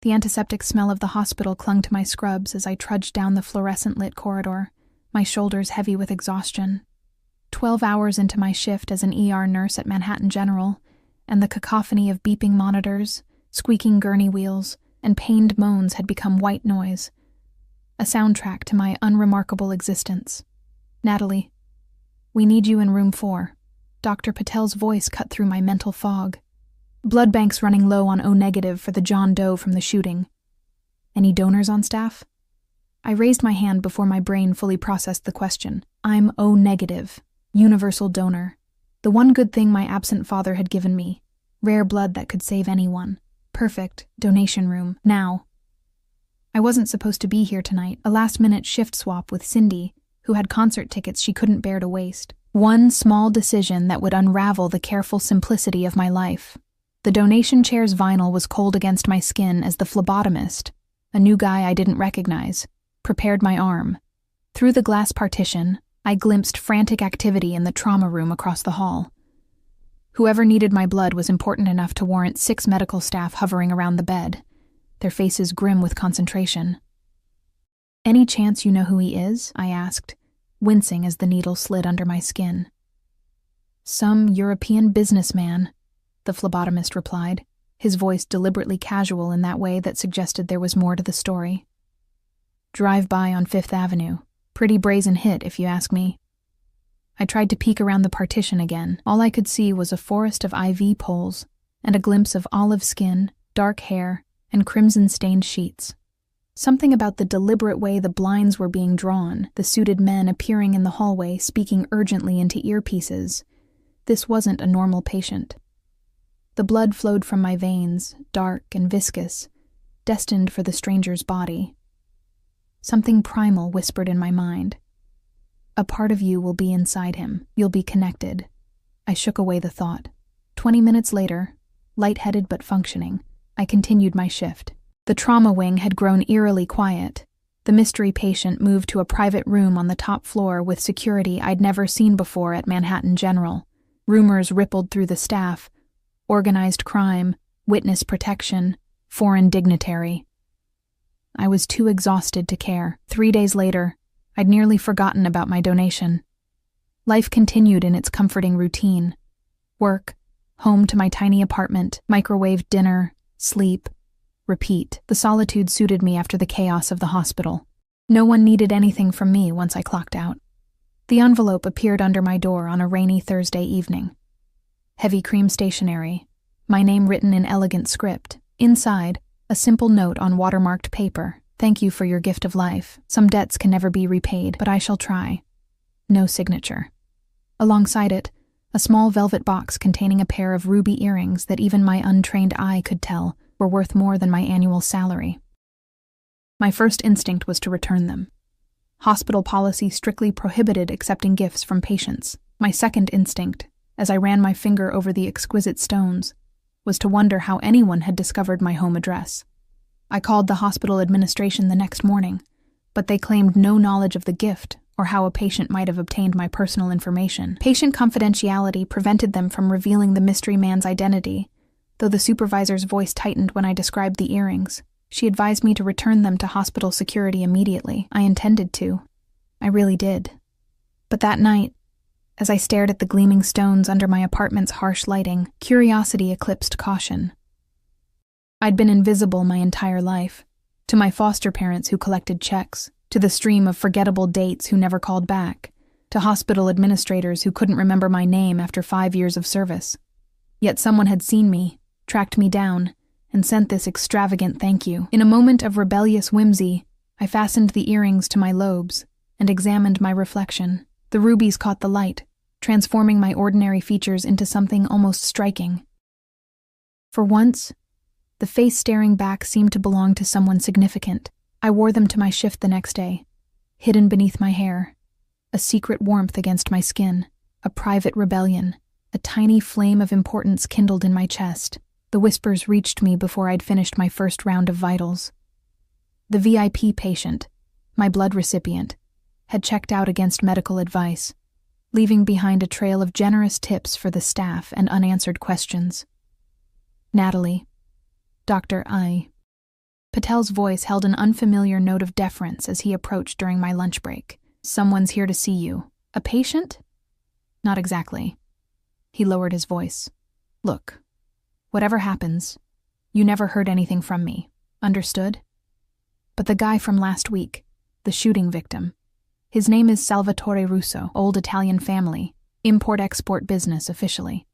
The antiseptic smell of the hospital clung to my scrubs as I trudged down the fluorescent-lit corridor, my shoulders heavy with exhaustion. 12 hours into my shift as an ER nurse at Manhattan General, and the cacophony of beeping monitors, squeaking gurney wheels, and pained moans had become white noise, a soundtrack to my unremarkable existence. "Natalie, we need you in room 4. Dr. Patel's voice cut through my mental fog. "Blood bank's running low on O-negative for the John Doe from the shooting. Any donors on staff?" I raised my hand before my brain fully processed the question. "I'm O-negative, universal donor. The one good thing my absent father had given me. Rare blood that could save anyone. Perfect, donation room, now." I wasn't supposed to be here tonight, a last-minute shift swap with Cindy, who had concert tickets she couldn't bear to waste. One small decision that would unravel the careful simplicity of my life. The donation chair's vinyl was cold against my skin as the phlebotomist, a new guy I didn't recognize, prepared my arm. Through the glass partition, I glimpsed frantic activity in the trauma room across the hall. Whoever needed my blood was important enough to warrant 6 medical staff hovering around the bed, their faces grim with concentration. "Any chance you know who he is?" I asked, wincing as the needle slid under my skin. "Some European businessman," the phlebotomist replied, his voice deliberately casual in that way that suggested there was more to the story. "Drive by on 5th Avenue. Pretty brazen hit, if you ask me." I tried to peek around the partition again. All I could see was a forest of IV poles and a glimpse of olive skin, dark hair, and crimson-stained sheets. Something about the deliberate way the blinds were being drawn, the suited men appearing in the hallway speaking urgently into earpieces. This wasn't a normal patient. The blood flowed from my veins, dark and viscous, destined for the stranger's body. Something primal whispered in my mind. "A part of you will be inside him. You'll be connected." I shook away the thought. 20 minutes later, lightheaded but functioning, I continued my shift. The trauma wing had grown eerily quiet. The mystery patient moved to a private room on the top floor with security I'd never seen before at Manhattan General. Rumors rippled through the staff. Organized crime, witness protection, foreign dignitary. I was too exhausted to care. 3 days later, I'd nearly forgotten about my donation. Life continued in its comforting routine. Work, home to my tiny apartment, microwave dinner, sleep, repeat. The solitude suited me after the chaos of the hospital. No one needed anything from me once I clocked out. The envelope appeared under my door on a rainy Thursday evening. Heavy cream stationery, my name written in elegant script. Inside, a simple note on watermarked paper. "Thank you for your gift of life. Some debts can never be repaid, but I shall try." No signature. Alongside it, a small velvet box containing a pair of ruby earrings that even my untrained eye could tell were worth more than my annual salary. My first instinct was to return them. Hospital policy strictly prohibited accepting gifts from patients. My second instinct, as I ran my finger over the exquisite stones, was to wonder how anyone had discovered my home address. I called the hospital administration the next morning, but they claimed no knowledge of the gift or how a patient might have obtained my personal information. Patient confidentiality prevented them from revealing the mystery man's identity, though the supervisor's voice tightened when I described the earrings. She advised me to return them to hospital security immediately. I intended to. I really did. But that night, as I stared at the gleaming stones under my apartment's harsh lighting, curiosity eclipsed caution. I'd been invisible my entire life, to my foster parents who collected checks, to the stream of forgettable dates who never called back, to hospital administrators who couldn't remember my name after 5 years of service. Yet someone had seen me, tracked me down, and sent this extravagant thank you. In a moment of rebellious whimsy, I fastened the earrings to my lobes and examined my reflection. The rubies caught the light, transforming my ordinary features into something almost striking. For once, the face staring back seemed to belong to someone significant. I wore them to my shift the next day, hidden beneath my hair, a secret warmth against my skin, a private rebellion, a tiny flame of importance kindled in my chest. The whispers reached me before I'd finished my first round of vitals. The VIP patient, my blood recipient, had checked out against medical advice, leaving behind a trail of generous tips for the staff and unanswered questions. Natalie, Dr. I. Patel's voice held an unfamiliar note of deference as he approached during my lunch break. "Someone's here to see you. A patient?" "Not exactly." He lowered his voice. "Look, whatever happens, you never heard anything from me. Understood? But the guy from last week, the shooting victim, his name is Salvatore Russo, old Italian family, import-export business officially."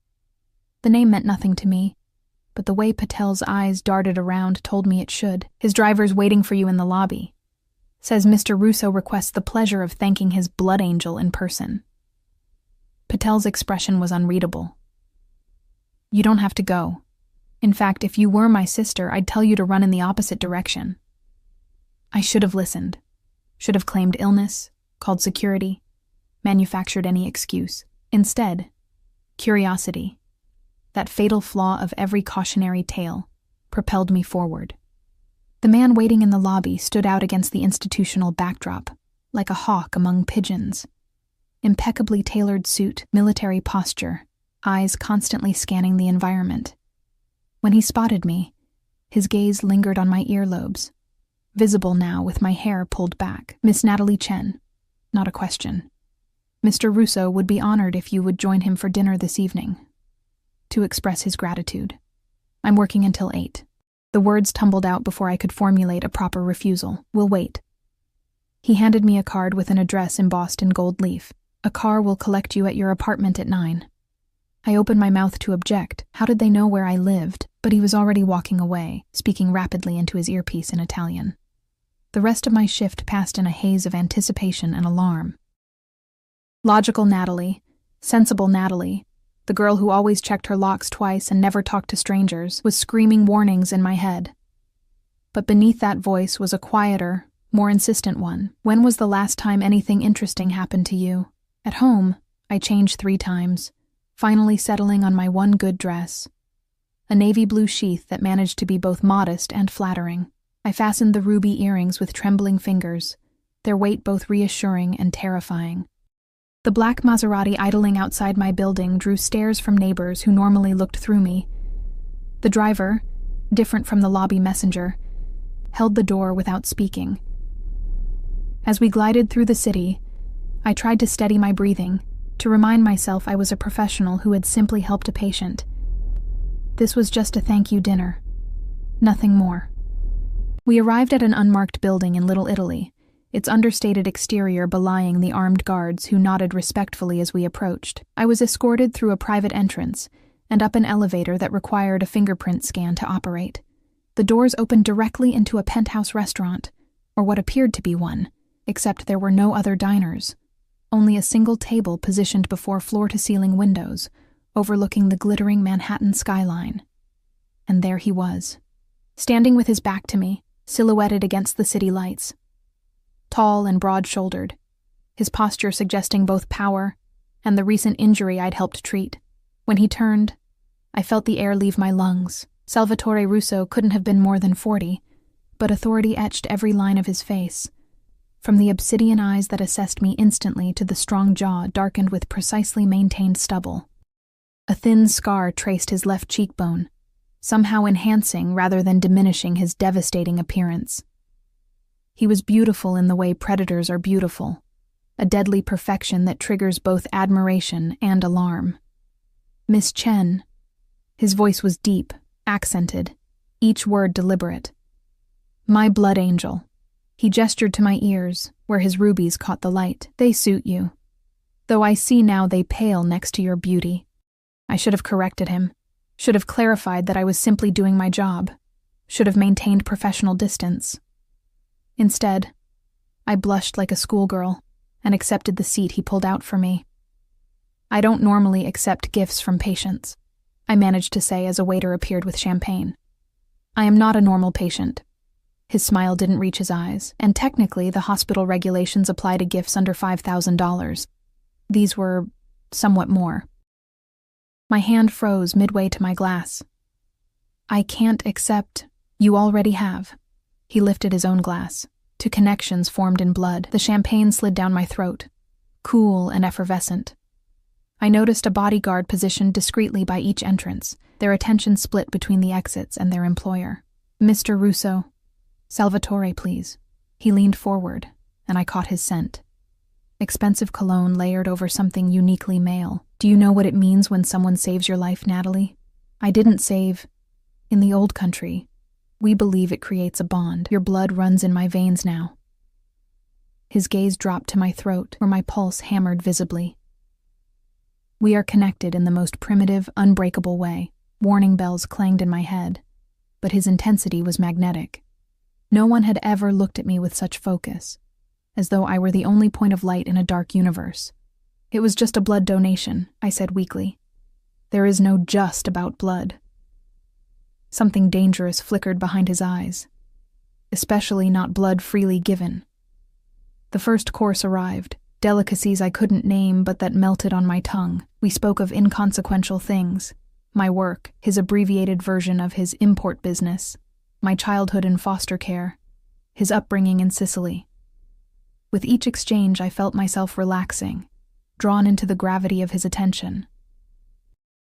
The name meant nothing to me, but the way Patel's eyes darted around told me it should. "His driver's waiting for you in the lobby. Says Mr. Russo requests the pleasure of thanking his blood angel in person." Patel's expression was unreadable. "You don't have to go. In fact, if you were my sister, I'd tell you to run in the opposite direction." I should have listened. Should have claimed illness, called security, manufactured any excuse. Instead, curiosity, that fatal flaw of every cautionary tale, propelled me forward. The man waiting in the lobby stood out against the institutional backdrop, like a hawk among pigeons. Impeccably tailored suit, military posture, eyes constantly scanning the environment. When he spotted me, his gaze lingered on my earlobes, visible now with my hair pulled back. "Miss Natalie Chen." Not a question. "Mr. Russo would be honored if you would join him for dinner this evening, to express his gratitude. I'm working until 8. The words tumbled out before I could formulate a proper refusal. "We'll wait." He handed me a card with an address embossed in gold leaf. "A car will collect you at your apartment at 9. I opened my mouth to object. How did they know where I lived? But he was already walking away, speaking rapidly into his earpiece in Italian. The rest of my shift passed in a haze of anticipation and alarm. Logical Natalie, sensible Natalie, the girl who always checked her locks twice and never talked to strangers, was screaming warnings in my head. But beneath that voice was a quieter, more insistent one. "When was the last time anything interesting happened to you?" At home, I changed 3 times, finally settling on my one good dress, a navy blue sheath that managed to be both modest and flattering. I fastened the ruby earrings with trembling fingers, their weight both reassuring and terrifying. The black Maserati idling outside my building drew stares from neighbors who normally looked through me. The driver, different from the lobby messenger, held the door without speaking. As we glided through the city, I tried to steady my breathing, to remind myself I was a professional who had simply helped a patient. This was just a thank you dinner. Nothing more. We arrived at an unmarked building in Little Italy, its understated exterior belying the armed guards who nodded respectfully as we approached. I was escorted through a private entrance and up an elevator that required a fingerprint scan to operate. The doors opened directly into a penthouse restaurant, or what appeared to be one, except there were no other diners. Only a single table positioned before floor-to-ceiling windows, overlooking the glittering Manhattan skyline. And there he was, standing with his back to me, silhouetted against the city lights. Tall and broad-shouldered, his posture suggesting both power and the recent injury I'd helped treat. When he turned, I felt the air leave my lungs. Salvatore Russo couldn't have been more than 40, but authority etched every line of his face, from the obsidian eyes that assessed me instantly to the strong jaw darkened with precisely maintained stubble. A thin scar traced his left cheekbone, somehow enhancing rather than diminishing his devastating appearance. He was beautiful in the way predators are beautiful, a deadly perfection that triggers both admiration and alarm. "Miss Chen." His voice was deep, accented, each word deliberate. "My blood angel." He gestured to my ears, where his rubies caught the light. "They suit you, though I see now they pale next to your beauty." I should have corrected him, should have clarified that I was simply doing my job, should have maintained professional distance. Instead, I blushed like a schoolgirl and accepted the seat he pulled out for me. "I don't normally accept gifts from patients," I managed to say as a waiter appeared with champagne. "I am not a normal patient." His smile didn't reach his eyes, and technically the hospital regulations apply to gifts under $5,000. These were somewhat more. My hand froze midway to my glass. "I can't accept. You already have." He lifted his own glass. To connections formed in blood, the champagne slid down my throat, cool and effervescent. I noticed a bodyguard positioned discreetly by each entrance, their attention split between the exits and their employer. "Mr. Russo." Salvatore, please. He leaned forward, and I caught his scent. Expensive cologne layered over something uniquely male. Do you know what it means when someone saves your life, Natalie? I didn't save. In the old country, we believe it creates a bond. Your blood runs in my veins now. His gaze dropped to my throat, where my pulse hammered visibly. We are connected in the most primitive, unbreakable way. Warning bells clanged in my head, but his intensity was magnetic. No one had ever looked at me with such focus, as though I were the only point of light in a dark universe. It was just a blood donation, I said weakly. There is no just about blood. Something dangerous flickered behind his eyes, especially not blood freely given. The first course arrived, delicacies I couldn't name but that melted on my tongue. We spoke of inconsequential things, my work, his abbreviated version of his import business, my childhood in foster care, his upbringing in Sicily. With each exchange, I felt myself relaxing, drawn into the gravity of his attention.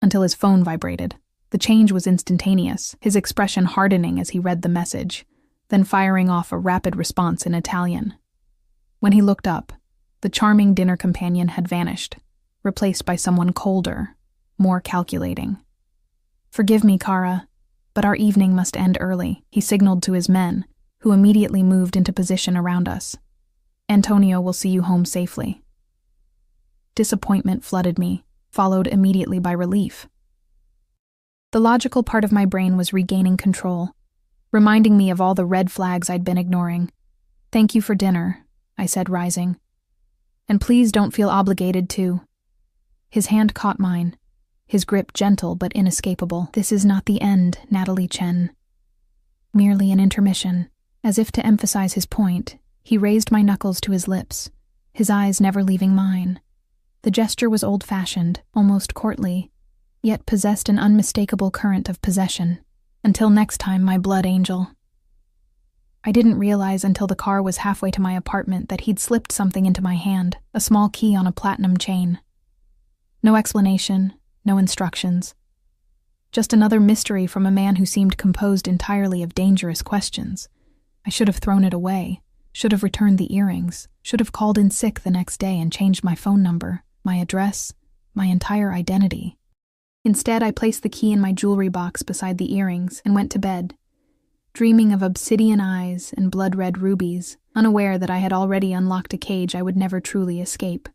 Until his phone vibrated. The change was instantaneous, his expression hardening as he read the message, then firing off a rapid response in Italian. When he looked up, the charming dinner companion had vanished, replaced by someone colder, more calculating. Forgive me, Cara, but our evening must end early, he signaled to his men, who immediately moved into position around us. Antonio will see you home safely. Disappointment flooded me, followed immediately by relief. The logical part of my brain was regaining control, reminding me of all the red flags I'd been ignoring. Thank you for dinner, I said, rising. And please don't feel obligated to. His hand caught mine, his grip gentle but inescapable. This is not the end, Natalie Chen. Merely an intermission. As if to emphasize his point, he raised my knuckles to his lips, his eyes never leaving mine. The gesture was old-fashioned, almost courtly, yet possessed an unmistakable current of possession. Until next time, my blood angel. I didn't realize until the car was halfway to my apartment that he'd slipped something into my hand, a small key on a platinum chain. No explanation, no instructions. Just another mystery from a man who seemed composed entirely of dangerous questions. I should have thrown it away, should have returned the earrings, should have called in sick the next day and changed my phone number, my address, my entire identity. Instead, I placed the key in my jewelry box beside the earrings and went to bed, dreaming of obsidian eyes and blood-red rubies, unaware that I had already unlocked a cage I would never truly escape.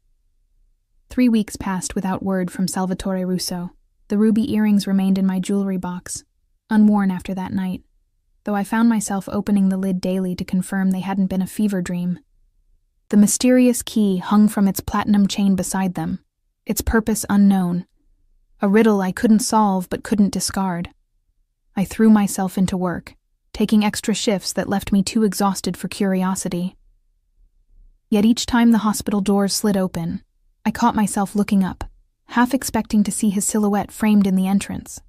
3 weeks passed without word from Salvatore Russo. The ruby earrings remained in my jewelry box, unworn after that night, though I found myself opening the lid daily to confirm they hadn't been a fever dream. The mysterious key hung from its platinum chain beside them, its purpose unknown, a riddle I couldn't solve but couldn't discard. I threw myself into work, taking extra shifts that left me too exhausted for curiosity. Yet each time the hospital doors slid open, I caught myself looking up, half expecting to see his silhouette framed in the entrance.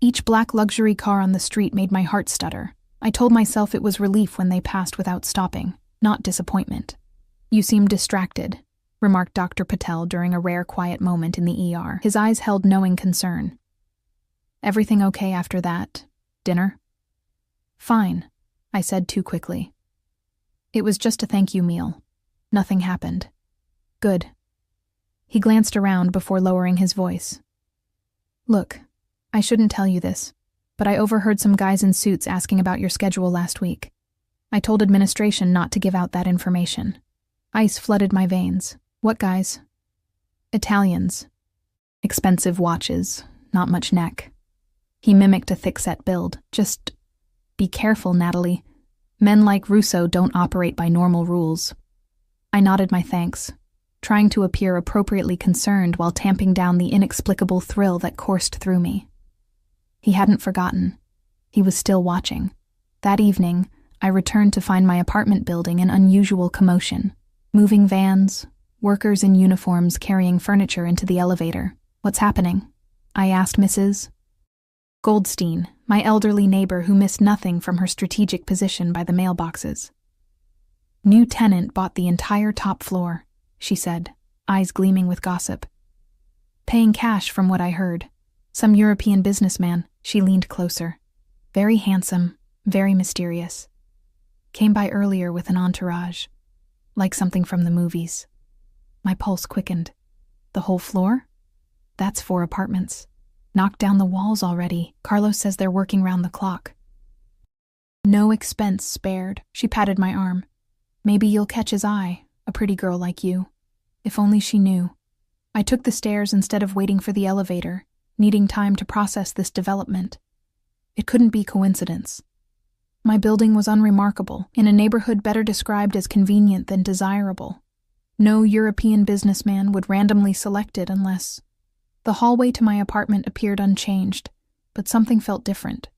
Each black luxury car on the street made my heart stutter. I told myself it was relief when they passed without stopping, not disappointment. You seem distracted, remarked Dr. Patel during a rare quiet moment in the ER. His eyes held knowing concern. Everything okay after that? Dinner? Fine, I said too quickly. It was just a thank you meal. Nothing happened. Good. He glanced around before lowering his voice. Look, I shouldn't tell you this, but I overheard some guys in suits asking about your schedule last week. I told administration not to give out that information. Ice flooded my veins. What guys? Italians. Expensive watches, not much neck. He mimicked a thick-set build. Just be careful, Natalie. Men like Russo don't operate by normal rules. I nodded my thanks, trying to appear appropriately concerned while tamping down the inexplicable thrill that coursed through me. He hadn't forgotten. He was still watching. That evening, I returned to find my apartment building in unusual commotion. Moving vans, workers in uniforms carrying furniture into the elevator. What's happening? I asked Mrs. Goldstein, my elderly neighbor who missed nothing from her strategic position by the mailboxes. New tenant bought the entire top floor, she said, eyes gleaming with gossip. Paying cash from what I heard. Some European businessman. She leaned closer. Very handsome, very mysterious. Came by earlier with an entourage, like something from the movies. My pulse quickened. The whole floor? That's 4 apartments. Knocked down the walls already. Carlos says they're working round the clock. No expense spared. She patted my arm. Maybe you'll catch his eye, a pretty girl like you. If only she knew. I took the stairs instead of waiting for the elevator, needing time to process this development. It couldn't be coincidence. My building was unremarkable, in a neighborhood better described as convenient than desirable. No European businessman would randomly select it unless... The hallway to my apartment appeared unchanged, but something felt different.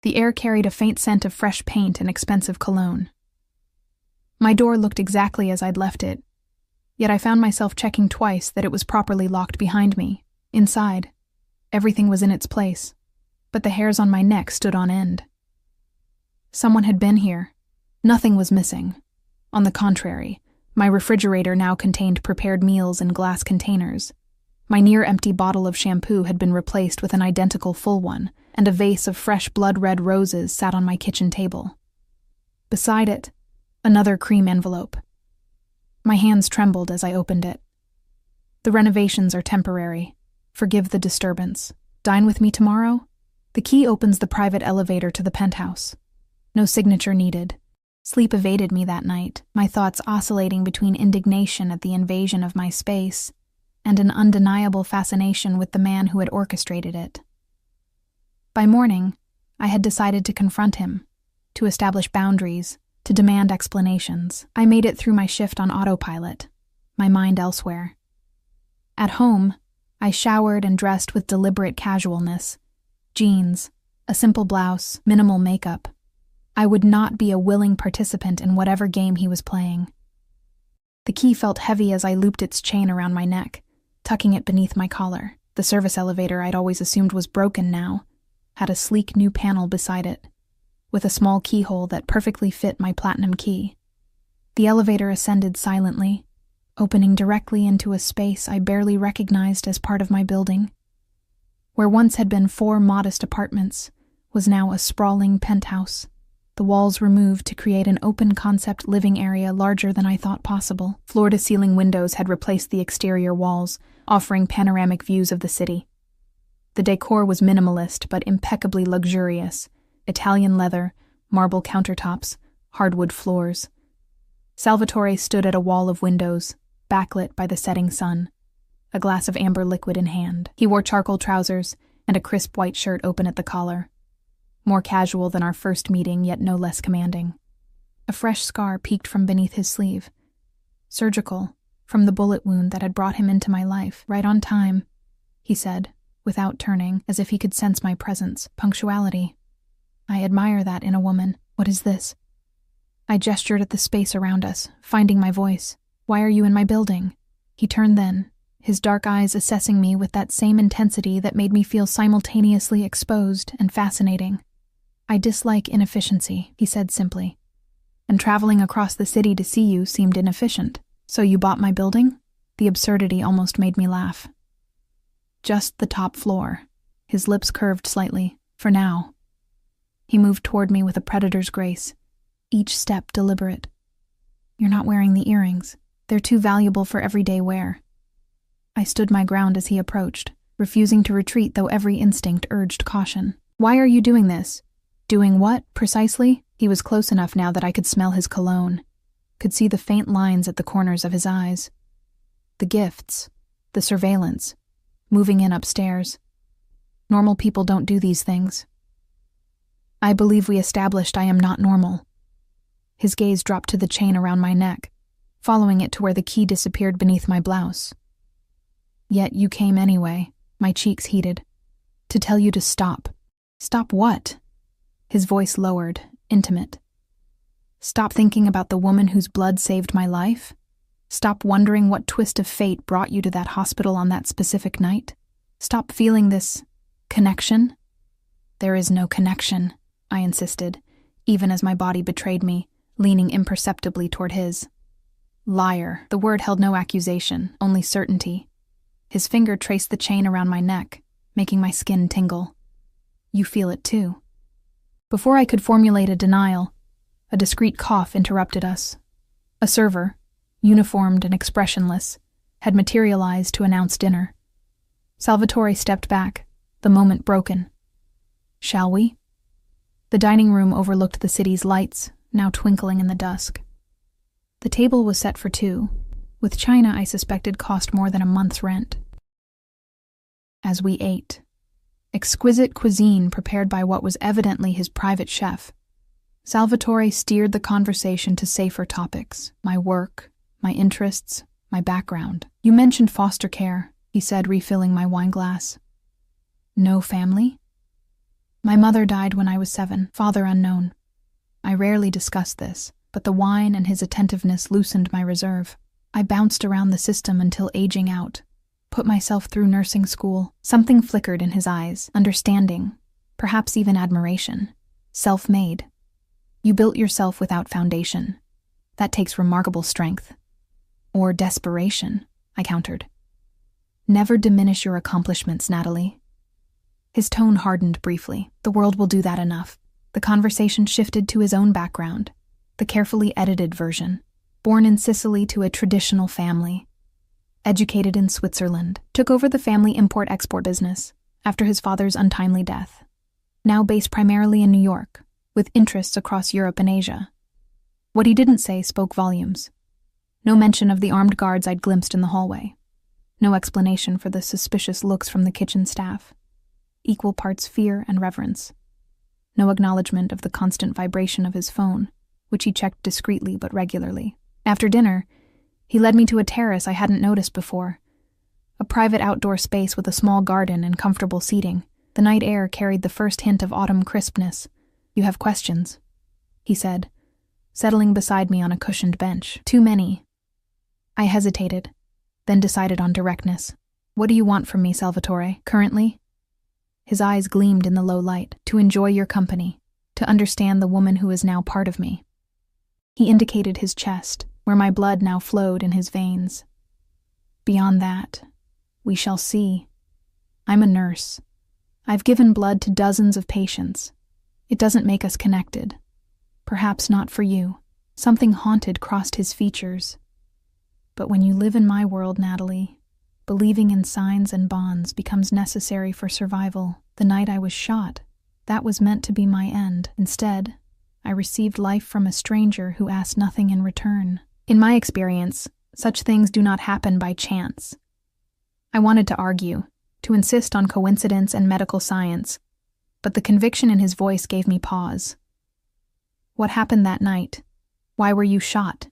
The air carried a faint scent of fresh paint and expensive cologne. My door looked exactly as I'd left it, yet I found myself checking twice that it was properly locked behind me. Inside, everything was in its place, but the hairs on my neck stood on end. Someone had been here. Nothing was missing. On the contrary, my refrigerator now contained prepared meals in glass containers. My near-empty bottle of shampoo had been replaced with an identical full one, and a vase of fresh blood-red roses sat on my kitchen table. Beside it, another cream envelope. My hands trembled as I opened it. The renovations are temporary. Forgive the disturbance. Dine with me tomorrow? The key opens the private elevator to the penthouse. No signature needed. Sleep evaded me that night, my thoughts oscillating between indignation at the invasion of my space and an undeniable fascination with the man who had orchestrated it. By morning, I had decided to confront him, to establish boundaries, to demand explanations. I made it through my shift on autopilot, my mind elsewhere. At home, I showered and dressed with deliberate casualness. Jeans, a simple blouse, minimal makeup. I would not be a willing participant in whatever game he was playing. The key felt heavy as I looped its chain around my neck, tucking it beneath my collar. The service elevator I'd always assumed was broken now had a sleek new panel beside it, with a small keyhole that perfectly fit my platinum key. The elevator ascended silently, opening directly into a space I barely recognized as part of my building. Where once had been 4 modest apartments was now a sprawling penthouse, the walls removed to create an open-concept living area larger than I thought possible. Floor-to-ceiling windows had replaced the exterior walls, offering panoramic views of the city. The decor was minimalist but impeccably luxurious. Italian leather, marble countertops, hardwood floors. Salvatore stood at a wall of windows, backlit by the setting sun, a glass of amber liquid in hand. He wore charcoal trousers and a crisp white shirt open at the collar. More casual than our first meeting, yet no less commanding. A fresh scar peeked from beneath his sleeve. Surgical, from the bullet wound that had brought him into my life. Right on time, he said, without turning, as if he could sense my presence. Punctuality. I admire that in a woman. What is this? I gestured at the space around us, finding my voice. Why are you in my building? He turned then, his dark eyes assessing me with that same intensity that made me feel simultaneously exposed and fascinating. I dislike inefficiency, he said simply. And traveling across the city to see you seemed inefficient. So you bought my building? The absurdity almost made me laugh. Just the top floor. His lips curved slightly, for now. He moved toward me with a predator's grace, each step deliberate. You're not wearing the earrings. They're too valuable for everyday wear. I stood my ground as he approached, refusing to retreat though every instinct urged caution. Why are you doing this? Doing what, precisely? He was close enough now that I could smell his cologne, could see the faint lines at the corners of his eyes. The gifts, the surveillance, moving in upstairs. Normal people don't do these things. I believe we established I am not normal. His gaze dropped to the chain around my neck, following it to where the key disappeared beneath my blouse. Yet you came anyway, my cheeks heated. To tell you to stop. Stop what? His voice lowered, intimate. Stop thinking about the woman whose blood saved my life? Stop wondering what twist of fate brought you to that hospital on that specific night? Stop feeling this connection? There is no connection, I insisted, even as my body betrayed me, leaning imperceptibly toward his. Liar. The word held no accusation, only certainty. His finger traced the chain around my neck, making my skin tingle. You feel it too. Before I could formulate a denial, A discreet cough interrupted us. A server, uniformed and expressionless, had materialized to announce dinner. Salvatore stepped back, the moment broken. "Shall we?" The dining room overlooked the city's lights, now twinkling in the dusk. The table was set for two, with china I suspected cost more than a month's rent. As we ate, exquisite cuisine prepared by what was evidently his private chef, Salvatore steered the conversation to safer topics: my work, my interests, my background. "You mentioned foster care," he said, refilling my wine glass. "No family?" "My mother died when I was 7, father unknown. I rarely discuss this, but the wine and his attentiveness loosened my reserve. I bounced around the system until aging out, put myself through nursing school." Something flickered in his eyes, understanding, perhaps even admiration. "Self-made. You built yourself without foundation. That takes remarkable strength." "Or desperation," I countered. "Never diminish your accomplishments, Natalie." His tone hardened briefly. "The world will do that enough." The conversation shifted to his own background, the carefully edited version. Born in Sicily to a traditional family. Educated in Switzerland. Took over the family import-export business after his father's untimely death. Now based primarily in New York, with interests across Europe and Asia. What he didn't say spoke volumes. No mention of the armed guards I'd glimpsed in the hallway. No explanation for the suspicious looks from the kitchen staff. Equal parts fear and reverence. No acknowledgement of the constant vibration of his phone, which he checked discreetly but regularly. After dinner, he led me to a terrace I hadn't noticed before. A private outdoor space with a small garden and comfortable seating. The night air carried the first hint of autumn crispness. "You have questions?" he said, settling beside me on a cushioned bench. "Too many." I hesitated, then decided on directness. "What do you want from me, Salvatore, currently?" His eyes gleamed in the low light. "To enjoy your company, to understand the woman who is now part of me." He indicated his chest, where my blood now flowed in his veins. "Beyond that, we shall see. I'm a nurse. I've given blood to dozens of patients. It doesn't make us connected. Perhaps not for you." Something haunted crossed his features. "But when you live in my world, Natalie, believing in signs and bonds becomes necessary for survival. The night I was shot, that was meant to be my end. Instead, I received life from a stranger who asked nothing in return. In my experience, such things do not happen by chance." I wanted to argue, to insist on coincidence and medical science, but the conviction in his voice gave me pause. "What happened that night? Why were you shot?"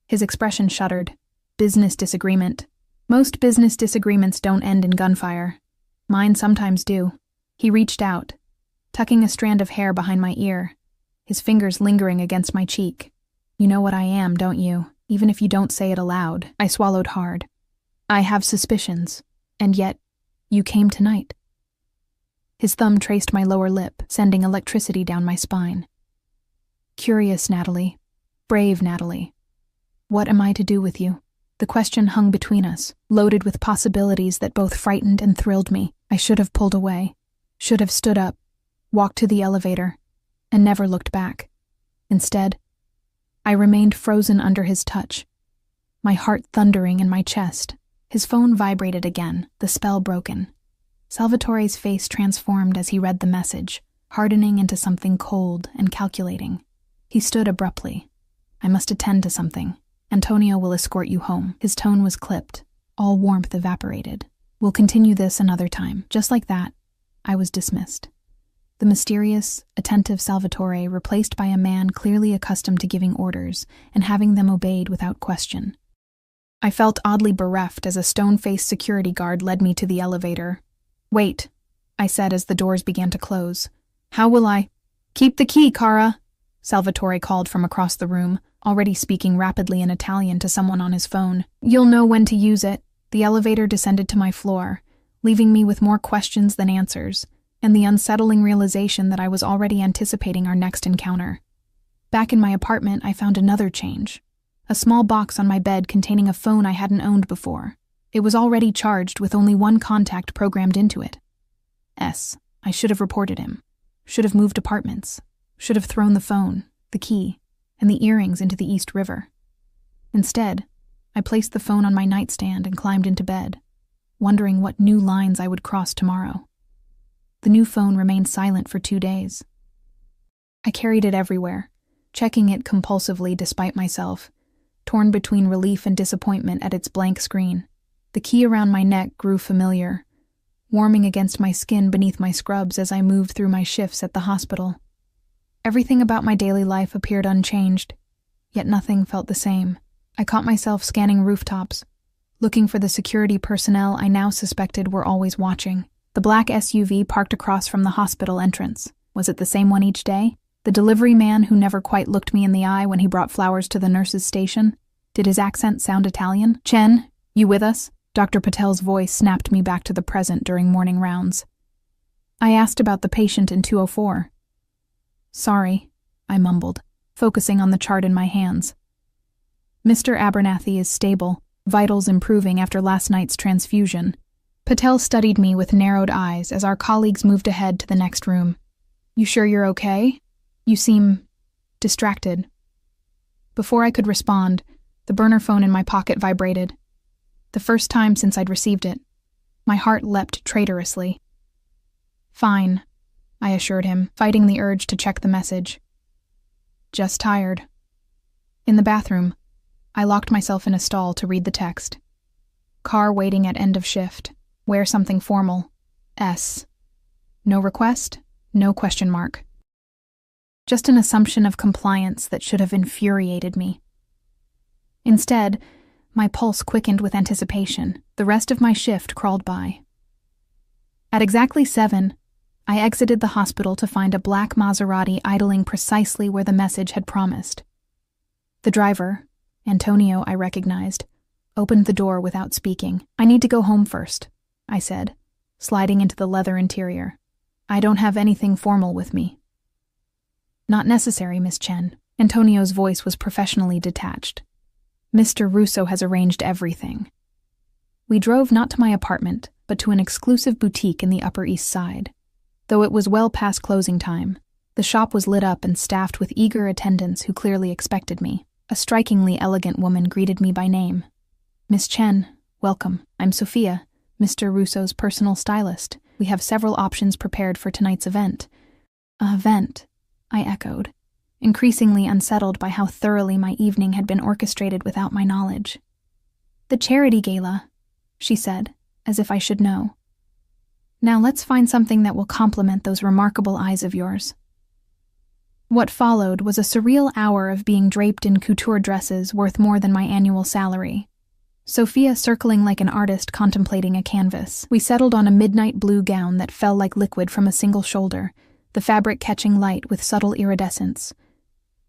His expression shuddered. "Business disagreement. Most business disagreements don't end in gunfire. Mine sometimes do." He reached out, tucking a strand of hair behind my ear, his fingers lingering against my cheek. "You know what I am, don't you? Even if you don't say it aloud." I swallowed hard. "I have suspicions, and yet, you came tonight." His thumb traced my lower lip, sending electricity down my spine. "Curious, Natalie. Brave, Natalie. What am I to do with you?" The question hung between us, loaded with possibilities that both frightened and thrilled me. I should have pulled away, should have stood up, walked to the elevator, and never looked back. Instead, I remained frozen under his touch, my heart thundering in my chest. His phone vibrated again, the spell broken. Salvatore's face transformed as he read the message, hardening into something cold and calculating. He stood abruptly. "I must attend to something. Antonio will escort you home." His tone was clipped. All warmth evaporated. "We'll continue this another time." Just like that, I was dismissed. The mysterious, attentive Salvatore replaced by a man clearly accustomed to giving orders and having them obeyed without question. I felt oddly bereft as a stone-faced security guard led me to the elevator. "Wait," I said as the doors began to close. "How will I—" "Keep the key, Cara," Salvatore called from across the room, already speaking rapidly in Italian to someone on his phone. "You'll know when to use it." The elevator descended to my floor, leaving me with more questions than answers, and the unsettling realization that I was already anticipating our next encounter. Back in my apartment, I found another change. A small box on my bed containing a phone I hadn't owned before. It was already charged with only one contact programmed into it. I should have reported him. Should have moved apartments. Should have thrown the phone, the key, and the earrings into the East River. Instead, I placed the phone on my nightstand and climbed into bed, wondering what new lines I would cross tomorrow. The new phone remained silent for 2 days. I carried it everywhere, checking it compulsively despite myself, torn between relief and disappointment at its blank screen. The key around my neck grew familiar, warming against my skin beneath my scrubs as I moved through my shifts at the hospital. Everything about my daily life appeared unchanged, yet nothing felt the same. I caught myself scanning rooftops, looking for the security personnel I now suspected were always watching. The black SUV parked across from the hospital entrance. Was it the same one each day? The delivery man who never quite looked me in the eye when he brought flowers to the nurse's station? Did his accent sound Italian? "Chen, you with us?" Dr. Patel's voice snapped me back to the present during morning rounds. I asked about the patient in 204. "Sorry," I mumbled, focusing on the chart in my hands. "Mr. Abernathy is stable, vitals improving after last night's transfusion." Patel studied me with narrowed eyes as our colleagues moved ahead to the next room. "You sure you're okay? You seem distracted." Before I could respond, the burner phone in my pocket vibrated. The first time since I'd received it. My heart leapt traitorously. "Fine," I assured him, fighting the urge to check the message. "Just tired." In the bathroom, I locked myself in a stall to read the text. "Car waiting at end of shift. Wear something formal. S. No request, no question mark." Just an assumption of compliance that should have infuriated me. Instead, my pulse quickened with anticipation. The rest of my shift crawled by. At exactly 7, I exited the hospital to find a black Maserati idling precisely where the message had promised. The driver, Antonio I recognized, opened the door without speaking. "I need to go home first," I said, sliding into the leather interior. "I don't have anything formal with me." "Not necessary, Miss Chen." Antonio's voice was professionally detached. "Mr. Russo has arranged everything." We drove not to my apartment, but to an exclusive boutique in the Upper East Side. Though it was well past closing time, the shop was lit up and staffed with eager attendants who clearly expected me. A strikingly elegant woman greeted me by name. "Miss Chen, welcome. I'm Sophia, Mr. Russo's personal stylist. We have several options prepared for tonight's event." "Event," I echoed, increasingly unsettled by how thoroughly my evening had been orchestrated without my knowledge. "The charity gala," she said, as if I should know. "Now let's find something that will complement those remarkable eyes of yours." What followed was a surreal hour of being draped in couture dresses worth more than my annual salary. Sophia circling like an artist contemplating a canvas. We settled on a midnight blue gown that fell like liquid from a single shoulder, the fabric catching light with subtle iridescence.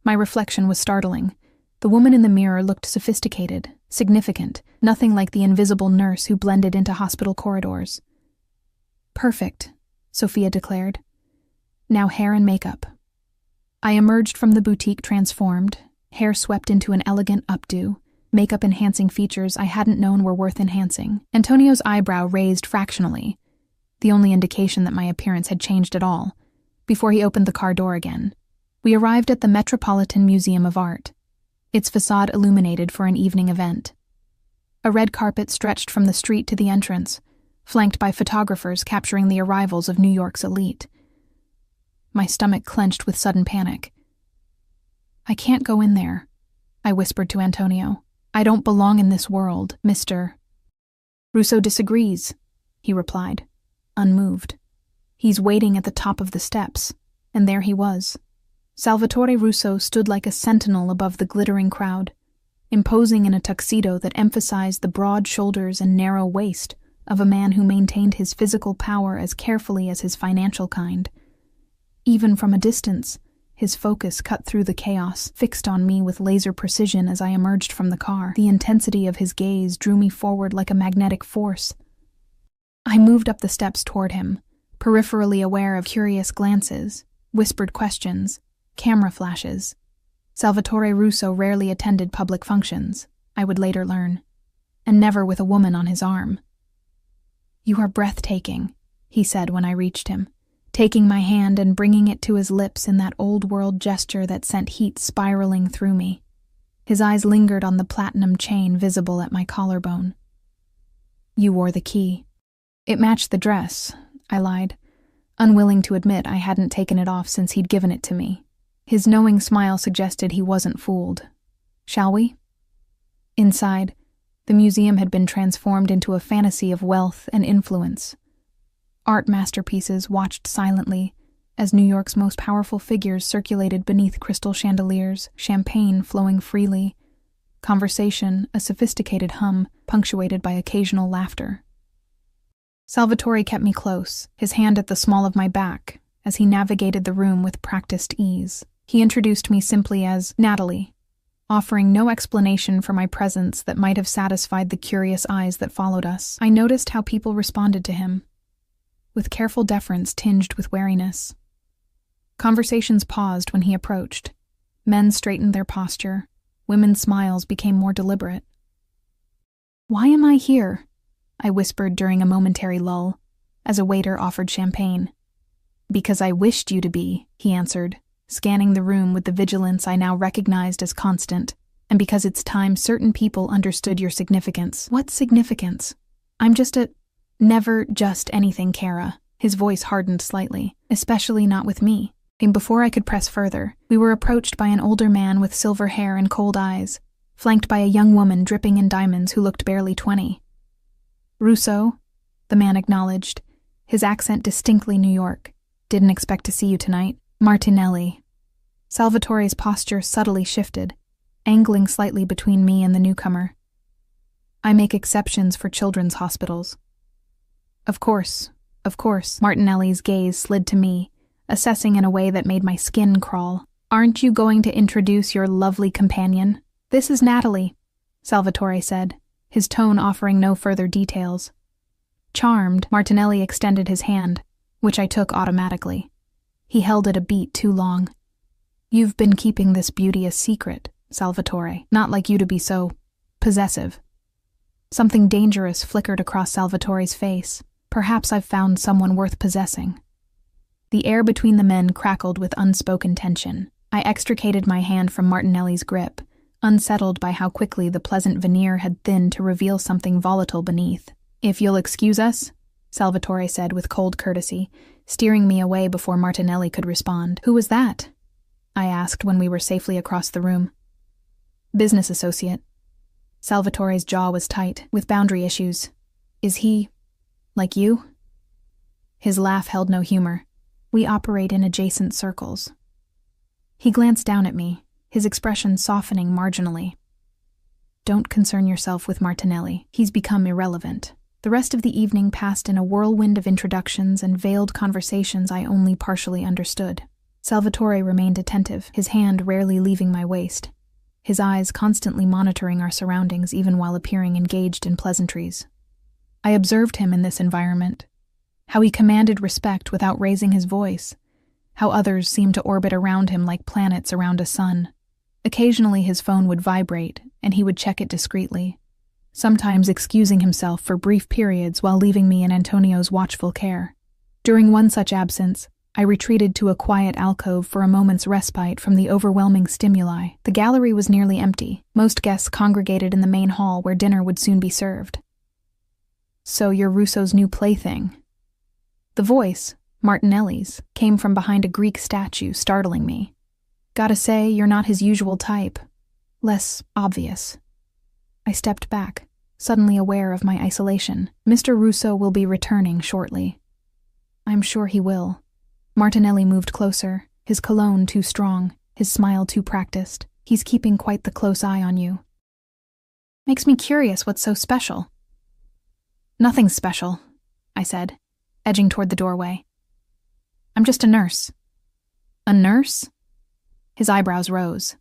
My reflection was startling. The woman in the mirror looked sophisticated, significant, nothing like the invisible nurse who blended into hospital corridors. "Perfect," Sophia declared. "Now hair and makeup." I emerged from the boutique transformed, hair swept into an elegant updo, makeup enhancing features I hadn't known were worth enhancing. Antonio's eyebrow raised fractionally, the only indication that my appearance had changed at all, before he opened the car door again. We arrived at the Metropolitan Museum of Art, its facade illuminated for an evening event. A red carpet stretched from the street to the entrance, flanked by photographers capturing the arrivals of New York's elite. My stomach clenched with sudden panic. "I can't go in there," I whispered to Antonio. "I don't belong in this world, Mr. Russo disagrees," he replied, unmoved. "He's waiting at the top of the steps," and there he was. Salvatore Russo stood like a sentinel above the glittering crowd, imposing in a tuxedo that emphasized the broad shoulders and narrow waist of a man who maintained his physical power as carefully as his financial kind. Even from a distance, his focus cut through the chaos, fixed on me with laser precision as I emerged from the car. The intensity of his gaze drew me forward like a magnetic force. I moved up the steps toward him, peripherally aware of curious glances, whispered questions, camera flashes. Salvatore Russo rarely attended public functions, I would later learn, and never with a woman on his arm. "You are breathtaking," he said when I reached him. taking my hand and bringing it to his lips in that old-world gesture that sent heat spiraling through me. His eyes lingered on the platinum chain visible at my collarbone. "You wore the key." "It matched the dress," I lied, unwilling to admit I hadn't taken it off since he'd given it to me. His knowing smile suggested he wasn't fooled. "Shall we?" Inside, the museum had been transformed into a fantasy of wealth and influence. Art masterpieces watched silently as New York's most powerful figures circulated beneath crystal chandeliers, champagne flowing freely, conversation a sophisticated hum punctuated by occasional laughter. Salvatore kept me close, his hand at the small of my back, as he navigated the room with practiced ease. He introduced me simply as Natalie, offering no explanation for my presence that might have satisfied the curious eyes that followed us. I noticed how people responded to him, with careful deference tinged with wariness. Conversations paused when he approached. Men straightened their posture. Women's smiles became more deliberate. "Why am I here?" I whispered during a momentary lull, as a waiter offered champagne. "Because I wished you to be," he answered, scanning the room with the vigilance I now recognized as constant, "and because it's time certain people understood your significance." "What significance?" "I'm just a—" "Never just anything, Kara." His voice hardened slightly, "especially not with me." And before I could press further, we were approached by an older man with silver hair and cold eyes, flanked by a young woman dripping in diamonds who looked barely 20. "Russo," the man acknowledged, his accent distinctly New York. "Didn't expect to see you tonight." "Martinelli." Salvatore's posture subtly shifted, angling slightly between me and the newcomer. "I make exceptions for children's hospitals." Of course. Martinelli's gaze slid to me, assessing in a way that made my skin crawl. "Aren't you going to introduce your lovely companion?" "This is Natalie," Salvatore said, his tone offering no further details. Charmed, Martinelli extended his hand, which I took automatically. He held it a beat too long. "You've been keeping this beauty a secret, Salvatore. Not like you to be so possessive." Something dangerous flickered across Salvatore's face. "Perhaps I've found someone worth possessing." The air between the men crackled with unspoken tension. I extricated my hand from Martinelli's grip, unsettled by how quickly the pleasant veneer had thinned to reveal something volatile beneath. "If you'll excuse us," Salvatore said with cold courtesy, steering me away before Martinelli could respond. "Who was that?" I asked when we were safely across the room. "Business associate." Salvatore's jaw was tight, with boundary issues. "Is he like you?" His laugh held no humor. "We operate in adjacent circles." He glanced down at me, his expression softening marginally. "Don't concern yourself with Martinelli. He's become irrelevant." The rest of the evening passed in a whirlwind of introductions and veiled conversations I only partially understood. Salvatore remained attentive, his hand rarely leaving my waist, his eyes constantly monitoring our surroundings even while appearing engaged in pleasantries. I observed him in this environment, how he commanded respect without raising his voice, how others seemed to orbit around him like planets around a sun. Occasionally his phone would vibrate, and he would check it discreetly, sometimes excusing himself for brief periods while leaving me in Antonio's watchful care. During one such absence, I retreated to a quiet alcove for a moment's respite from the overwhelming stimuli. The gallery was nearly empty. Most guests congregated in the main hall where dinner would soon be served. "So you're Russo's new plaything." The voice, Martinelli's, came from behind a Greek statue, startling me. "Gotta say, you're not his usual type. Less obvious." I stepped back, suddenly aware of my isolation. "Mr. Russo will be returning shortly." "I'm sure he will." Martinelli moved closer, his cologne too strong, his smile too practiced. "He's keeping quite the close eye on you." "Makes me curious what's so special." "Nothing's special," I said, edging toward the doorway. "I'm just a nurse." "A nurse?" His eyebrows rose.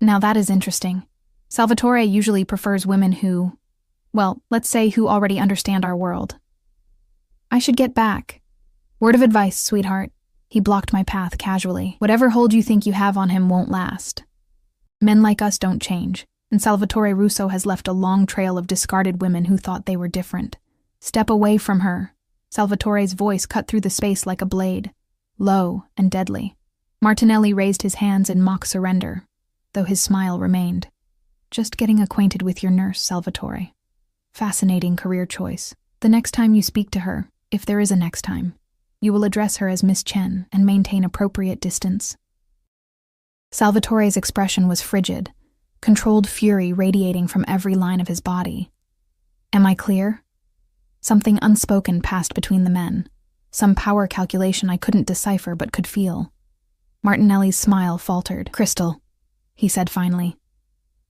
"Now that is interesting. Salvatore usually prefers women who, well, let's say who already understand our world." "I should get back. Word of advice, sweetheart." He blocked my path casually. "Whatever hold you think you have on him won't last. Men like us don't change, and Salvatore Russo has left a long trail of discarded women who thought they were different. Step away from her." Salvatore's voice cut through the space like a blade. low and deadly. Martinelli raised his hands in mock surrender, though his smile remained. Just getting acquainted with your nurse, Salvatore. Fascinating career choice. The next time you speak to her, if there is a next time, you will address her as Miss Chen and maintain appropriate distance. Salvatore's expression was frigid, controlled fury radiating from every line of his body. Am I clear? Something unspoken passed between the men, some power calculation I couldn't decipher but could feel. Martinelli's smile faltered. Crystal, he said finally,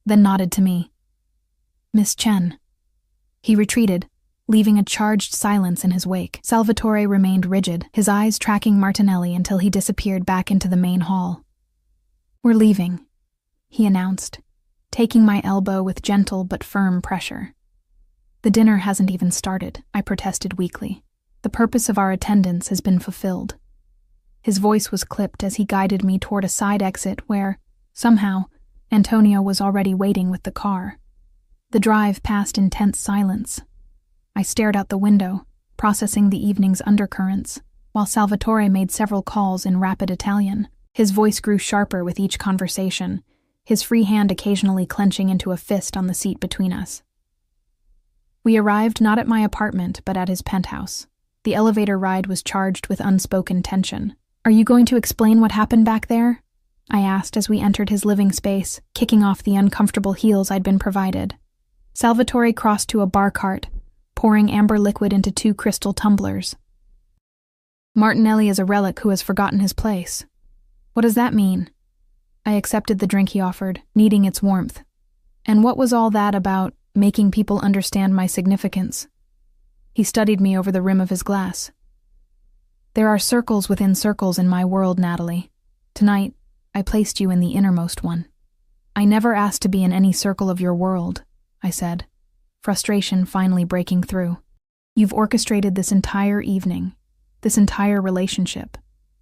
then nodded to me. Miss Chen. He retreated, leaving a charged silence in his wake. Salvatore remained rigid, his eyes tracking Martinelli until he disappeared back into the main hall. We're leaving, he announced, taking my elbow with gentle but firm pressure. The dinner hasn't even started, I protested weakly. The purpose of our attendance has been fulfilled. His voice was clipped as he guided me toward a side exit where, somehow, Antonio was already waiting with the car. The drive passed in tense silence. I stared out the window, processing the evening's undercurrents, while Salvatore made several calls in rapid Italian. His voice grew sharper with each conversation, his free hand occasionally clenching into a fist on the seat between us. We arrived not at my apartment, but at his penthouse. The elevator ride was charged with unspoken tension. Are you going to explain what happened back there? I asked as we entered his living space, kicking off the uncomfortable heels I'd been provided. Salvatore crossed to a bar cart, pouring amber liquid into 2 crystal tumblers. Martinelli is a relic who has forgotten his place. What does that mean? I accepted the drink he offered, needing its warmth. And what was all that about making people understand my significance? He studied me over the rim of his glass. There are circles within circles in my world, Natalie. Tonight, I placed you in the innermost one. I never asked to be in any circle of your world, I said, frustration finally breaking through. You've orchestrated this entire evening, this entire relationship,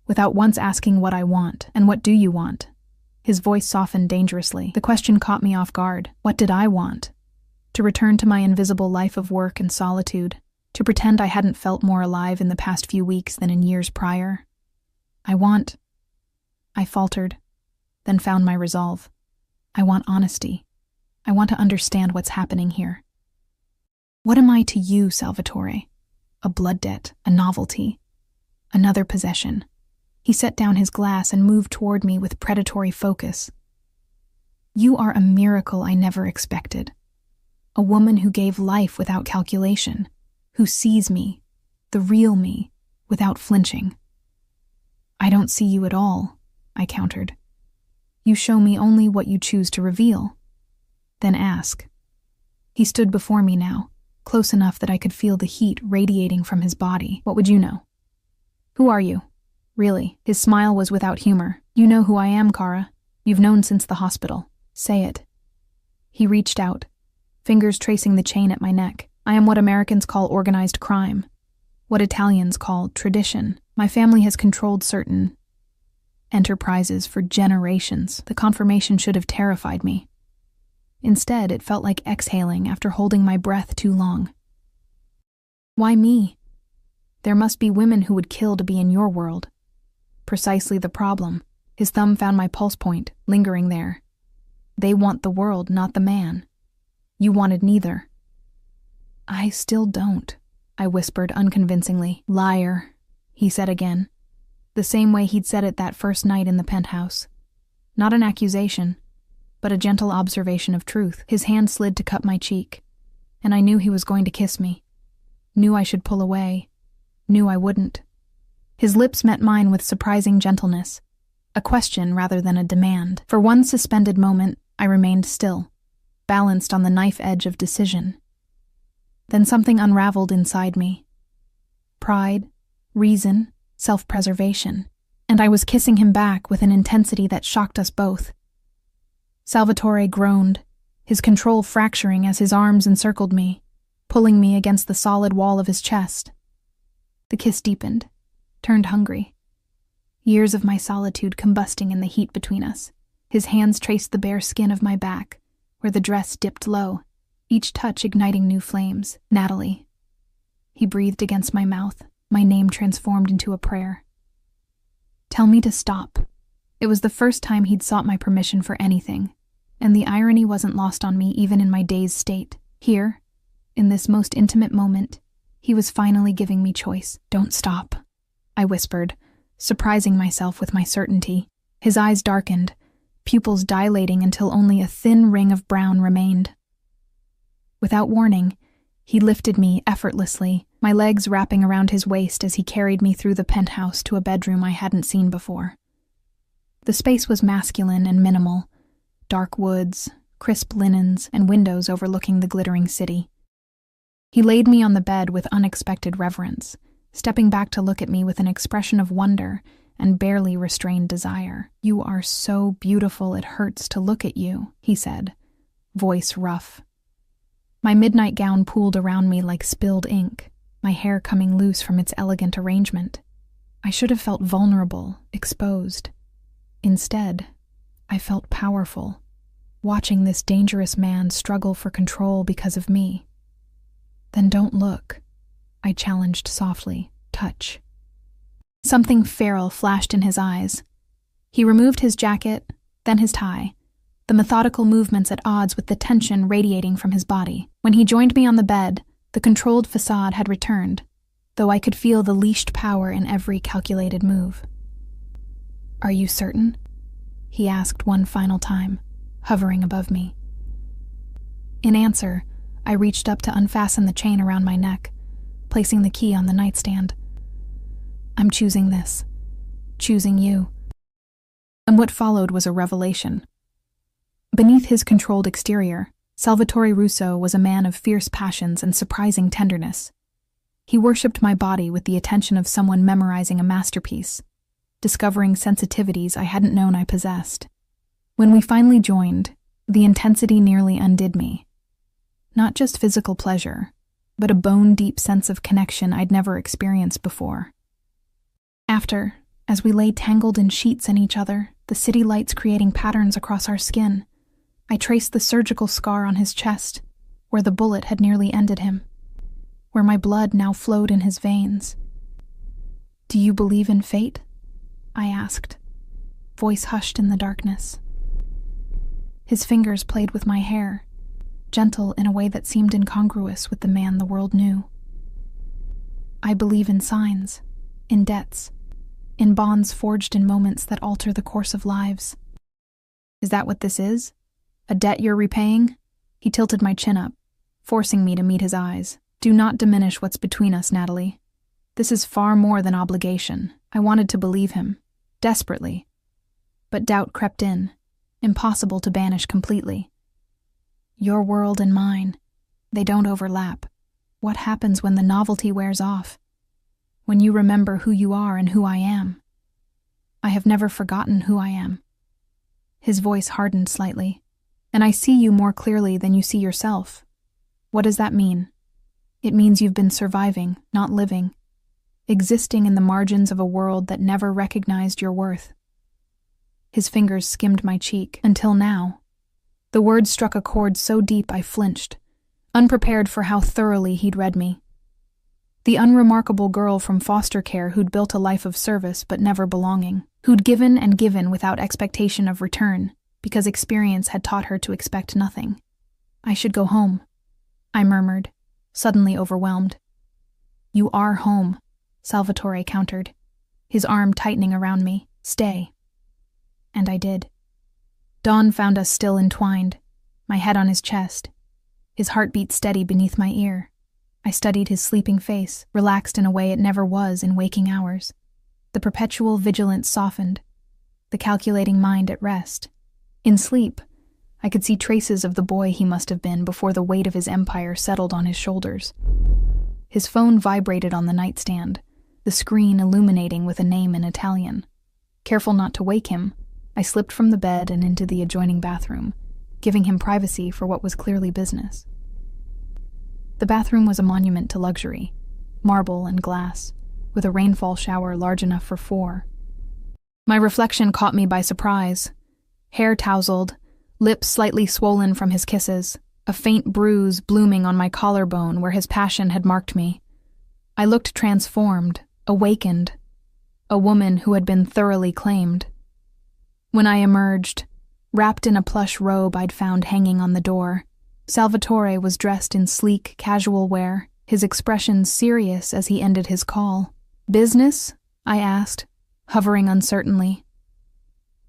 without once asking what I want, and what do you want? His voice softened dangerously. The question caught me off guard. What did I want? To return to my invisible life of work and solitude, to pretend I hadn't felt more alive in the past few weeks than in years prior. I faltered, then found my resolve. I want honesty. I want to understand what's happening here. What am I to you, Salvatore? A blood debt, a novelty, another possession. He set down his glass and moved toward me with predatory focus. You are a miracle I never expected. A woman who gave life without calculation, who sees me, the real me, without flinching. I don't see you at all, I countered. You show me only what you choose to reveal. Then ask. He stood before me now, close enough that I could feel the heat radiating from his body. What would you know? Who are you? Really, his smile was without humor. You know who I am, Cara. You've known since the hospital. Say it. He reached out, fingers tracing the chain at my neck. I am what Americans call organized crime, what Italians call tradition. My family has controlled certain enterprises for generations. The confirmation should have terrified me. Instead, it felt like exhaling after holding my breath too long. Why me? There must be women who would kill to be in your world. Precisely the problem. His thumb found my pulse point, lingering there. They want the world, not the man. You wanted neither. I still don't, I whispered unconvincingly. Liar, he said again, the same way he'd said it that first night in the penthouse. Not an accusation, but a gentle observation of truth. His hand slid to cup my cheek, and I knew he was going to kiss me. Knew I should pull away. Knew I wouldn't. His lips met mine with surprising gentleness, a question rather than a demand. For one suspended moment, I remained still, balanced on the knife edge of decision. Then something unraveled inside me. Pride, reason, self-preservation, and I was kissing him back with an intensity that shocked us both. Salvatore groaned, his control fracturing as his arms encircled me, pulling me against the solid wall of his chest. The kiss deepened, turned hungry. Years of my solitude combusting in the heat between us. His hands traced the bare skin of my back, where the dress dipped low, each touch igniting new flames. Natalie. He breathed against my mouth, my name transformed into a prayer. Tell me to stop. It was the first time he'd sought my permission for anything, and the irony wasn't lost on me even in my dazed state. Here, in this most intimate moment, he was finally giving me choice. Don't stop, I whispered, surprising myself with my certainty. His eyes darkened, pupils dilating until only a thin ring of brown remained. Without warning, he lifted me effortlessly, my legs wrapping around his waist as he carried me through the penthouse to a bedroom I hadn't seen before. The space was masculine and minimal, dark woods, crisp linens, and windows overlooking the glittering city. He laid me on the bed with unexpected reverence, stepping back to look at me with an expression of wonder and barely restrained desire. "You are so beautiful it hurts to look at you," he said, voice rough. My midnight gown pooled around me like spilled ink, my hair coming loose from its elegant arrangement. I should have felt vulnerable, exposed. Instead, I felt powerful, watching this dangerous man struggle for control because of me. "Then don't look," I challenged softly. "Touch." Something feral flashed in his eyes. He removed his jacket, then his tie, the methodical movements at odds with the tension radiating from his body. When he joined me on the bed, the controlled facade had returned, though I could feel the leashed power in every calculated move. "Are you certain?" he asked one final time, hovering above me. In answer, I reached up to unfasten the chain around my neck, placing the key on the nightstand. "I'm choosing this. Choosing you." And what followed was a revelation. Beneath his controlled exterior, Salvatore Russo was a man of fierce passions and surprising tenderness. He worshipped my body with the attention of someone memorizing a masterpiece, discovering sensitivities I hadn't known I possessed. When we finally joined, the intensity nearly undid me. Not just physical pleasure, but a bone-deep sense of connection I'd never experienced before. After, as we lay tangled in sheets in each other, the city lights creating patterns across our skin, I traced the surgical scar on his chest, where the bullet had nearly ended him, where my blood now flowed in his veins. "Do you believe in fate?" I asked, voice hushed in the darkness. His fingers played with my hair, gentle in a way that seemed incongruous with the man the world knew. "I believe in signs, in debts, in bonds forged in moments that alter the course of lives." "Is that what this is? A debt you're repaying?" He tilted my chin up, forcing me to meet his eyes. "Do not diminish what's between us, Natalie. This is far more than obligation." I wanted to believe him, desperately. But doubt crept in, impossible to banish completely. "Your world and mine, they don't overlap. What happens when the novelty wears off? When you remember who you are and who I am?" "I have never forgotten who I am." His voice hardened slightly. "And I see you more clearly than you see yourself." "What does that mean?" "It means you've been surviving, not living. Existing in the margins of a world that never recognized your worth." His fingers skimmed my cheek. "Until now." The words struck a chord so deep I flinched, unprepared for how thoroughly he'd read me. The unremarkable girl from foster care who'd built a life of service but never belonging, who'd given and given without expectation of return, because experience had taught her to expect nothing. "I should go home," I murmured, suddenly overwhelmed. "You are home," Salvatore countered, his arm tightening around me. "Stay." And I did. Dawn found us still entwined, my head on his chest, his heartbeat steady beneath my ear. I studied his sleeping face, relaxed in a way it never was in waking hours. The perpetual vigilance softened, the calculating mind at rest. In sleep, I could see traces of the boy he must have been before the weight of his empire settled on his shoulders. His phone vibrated on the nightstand, the screen illuminating with a name in Italian. Careful not to wake him, I slipped from the bed and into the adjoining bathroom, giving him privacy for what was clearly business. The bathroom was a monument to luxury, marble and glass, with a rainfall shower large enough for 4. My reflection caught me by surprise. Hair tousled, lips slightly swollen from his kisses, a faint bruise blooming on my collarbone where his passion had marked me. I looked transformed, awakened. a woman who had been thoroughly claimed. When I emerged, wrapped in a plush robe I'd found hanging on the door, Salvatore was dressed in sleek, casual wear, his expression serious as he ended his call. "Business?" I asked, hovering uncertainly.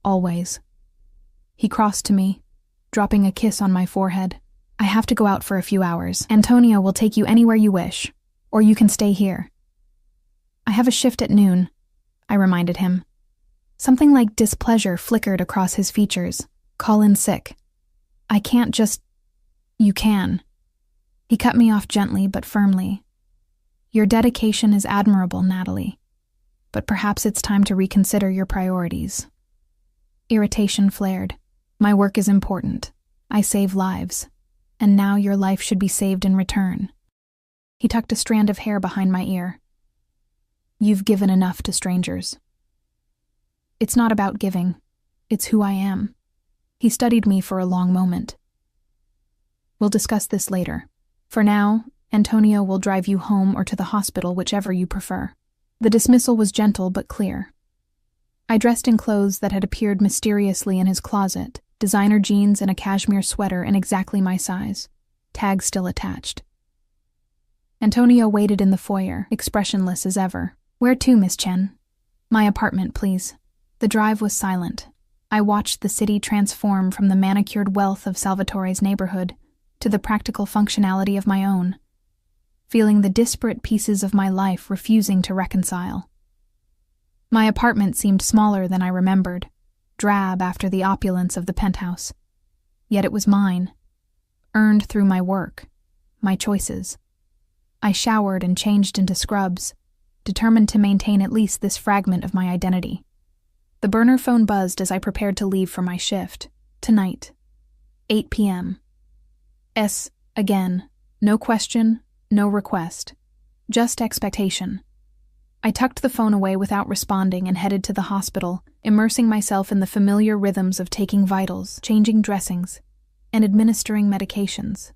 "Always." He crossed to me, dropping a kiss on my forehead. "I have to go out for a few hours. Antonio will take you anywhere you wish, or you can stay here." "I have a shift at noon," I reminded him. Something like displeasure flickered across his features. "Call in sick. I can't just—" "You can." He cut me off gently but firmly. "Your dedication is admirable, Natalie, but perhaps it's time to reconsider your priorities." Irritation flared. "My work is important. I save lives, and now your life should be saved in return." He tucked a strand of hair behind my ear. "You've given enough to strangers." "It's not about giving. It's who I am." He studied me for a long moment. "We'll discuss this later. For now, Antonio will drive you home or to the hospital, whichever you prefer." The dismissal was gentle but clear. I dressed in clothes that had appeared mysteriously in his closet, designer jeans and a cashmere sweater in exactly my size, tag still attached. Antonio waited in the foyer, expressionless as ever. "Where to, Miss Chen?" "My apartment, please." The drive was silent. I watched the city transform from the manicured wealth of Salvatore's neighborhood to the practical functionality of my own, feeling the disparate pieces of my life refusing to reconcile. My apartment seemed smaller than I remembered, drab after the opulence of the penthouse. Yet it was mine, earned through my work, my choices. I showered and changed into scrubs, determined to maintain at least this fragment of my identity. The burner phone buzzed as I prepared to leave for my shift. Tonight, 8 p.m. Again, no question, no request, just expectation. I tucked the phone away without responding and headed to the hospital, immersing myself in the familiar rhythms of taking vitals, changing dressings, and administering medications.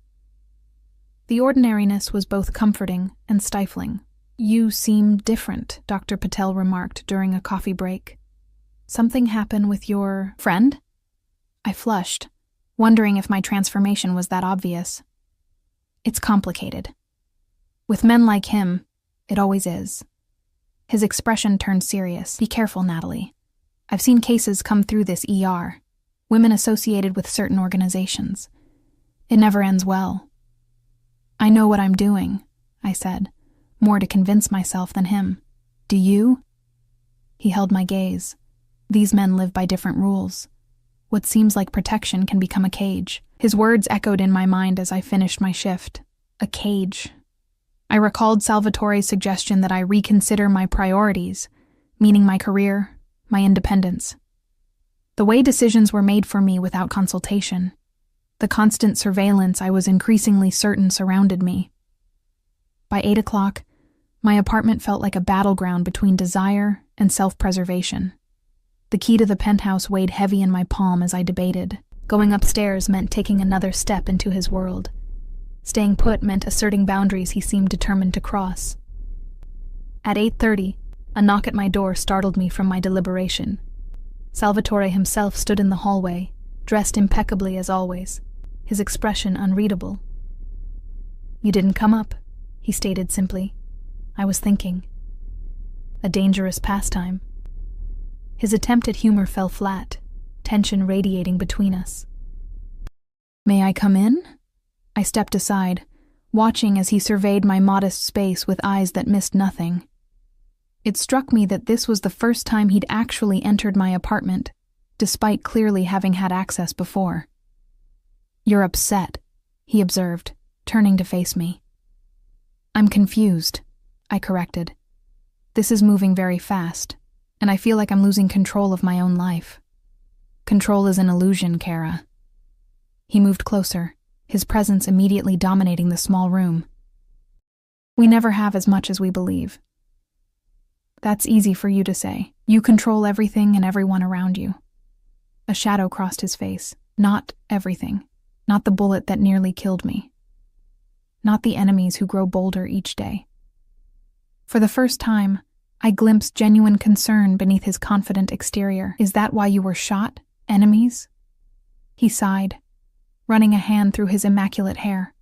The ordinariness was both comforting and stifling. "You seem different," Dr. Patel remarked during a coffee break. "Something happened with your friend?" I flushed, wondering if my transformation was that obvious. "It's complicated. With men like him, it always is." His expression turned serious. "Be careful, Natalie. I've seen cases come through this ER, women associated with certain organizations. It never ends well." "I know what I'm doing," I said, more to convince myself than him. "Do you?" He held my gaze. "These men live by different rules. What seems like protection can become a cage." His words echoed in my mind as I finished my shift. A cage. I recalled Salvatore's suggestion that I reconsider my priorities, meaning my career, my independence. The way decisions were made for me without consultation. The constant surveillance I was increasingly certain surrounded me. By 8 o'clock, my apartment felt like a battleground between desire and self-preservation. The key to the penthouse weighed heavy in my palm as I debated. Going upstairs meant taking another step into his world. Staying put meant asserting boundaries he seemed determined to cross. At 8:30, a knock at my door startled me from my deliberation. Salvatore himself stood in the hallway, dressed impeccably as always, his expression unreadable. "You didn't come up," he stated simply. "I was thinking." A dangerous pastime. His attempt at humor fell flat, tension radiating between us. "May I come in?" I stepped aside, watching as he surveyed my modest space with eyes that missed nothing. It struck me that this was the first time he'd actually entered my apartment, despite clearly having had access before. "You're upset," he observed, turning to face me. "I'm confused," I corrected. "This is moving very fast, and I feel like I'm losing control of my own life." "Control is an illusion, Kara." He moved closer, his presence immediately dominating the small room. "We never have as much as we believe." "That's easy for you to say. You control everything and everyone around you." A shadow crossed his face. "Not everything. Not the bullet that nearly killed me. Not the enemies who grow bolder each day." For the first time, I glimpsed genuine concern beneath his confident exterior. Is that why you were shot? Enemies? He sighed, running a hand through his immaculate hair.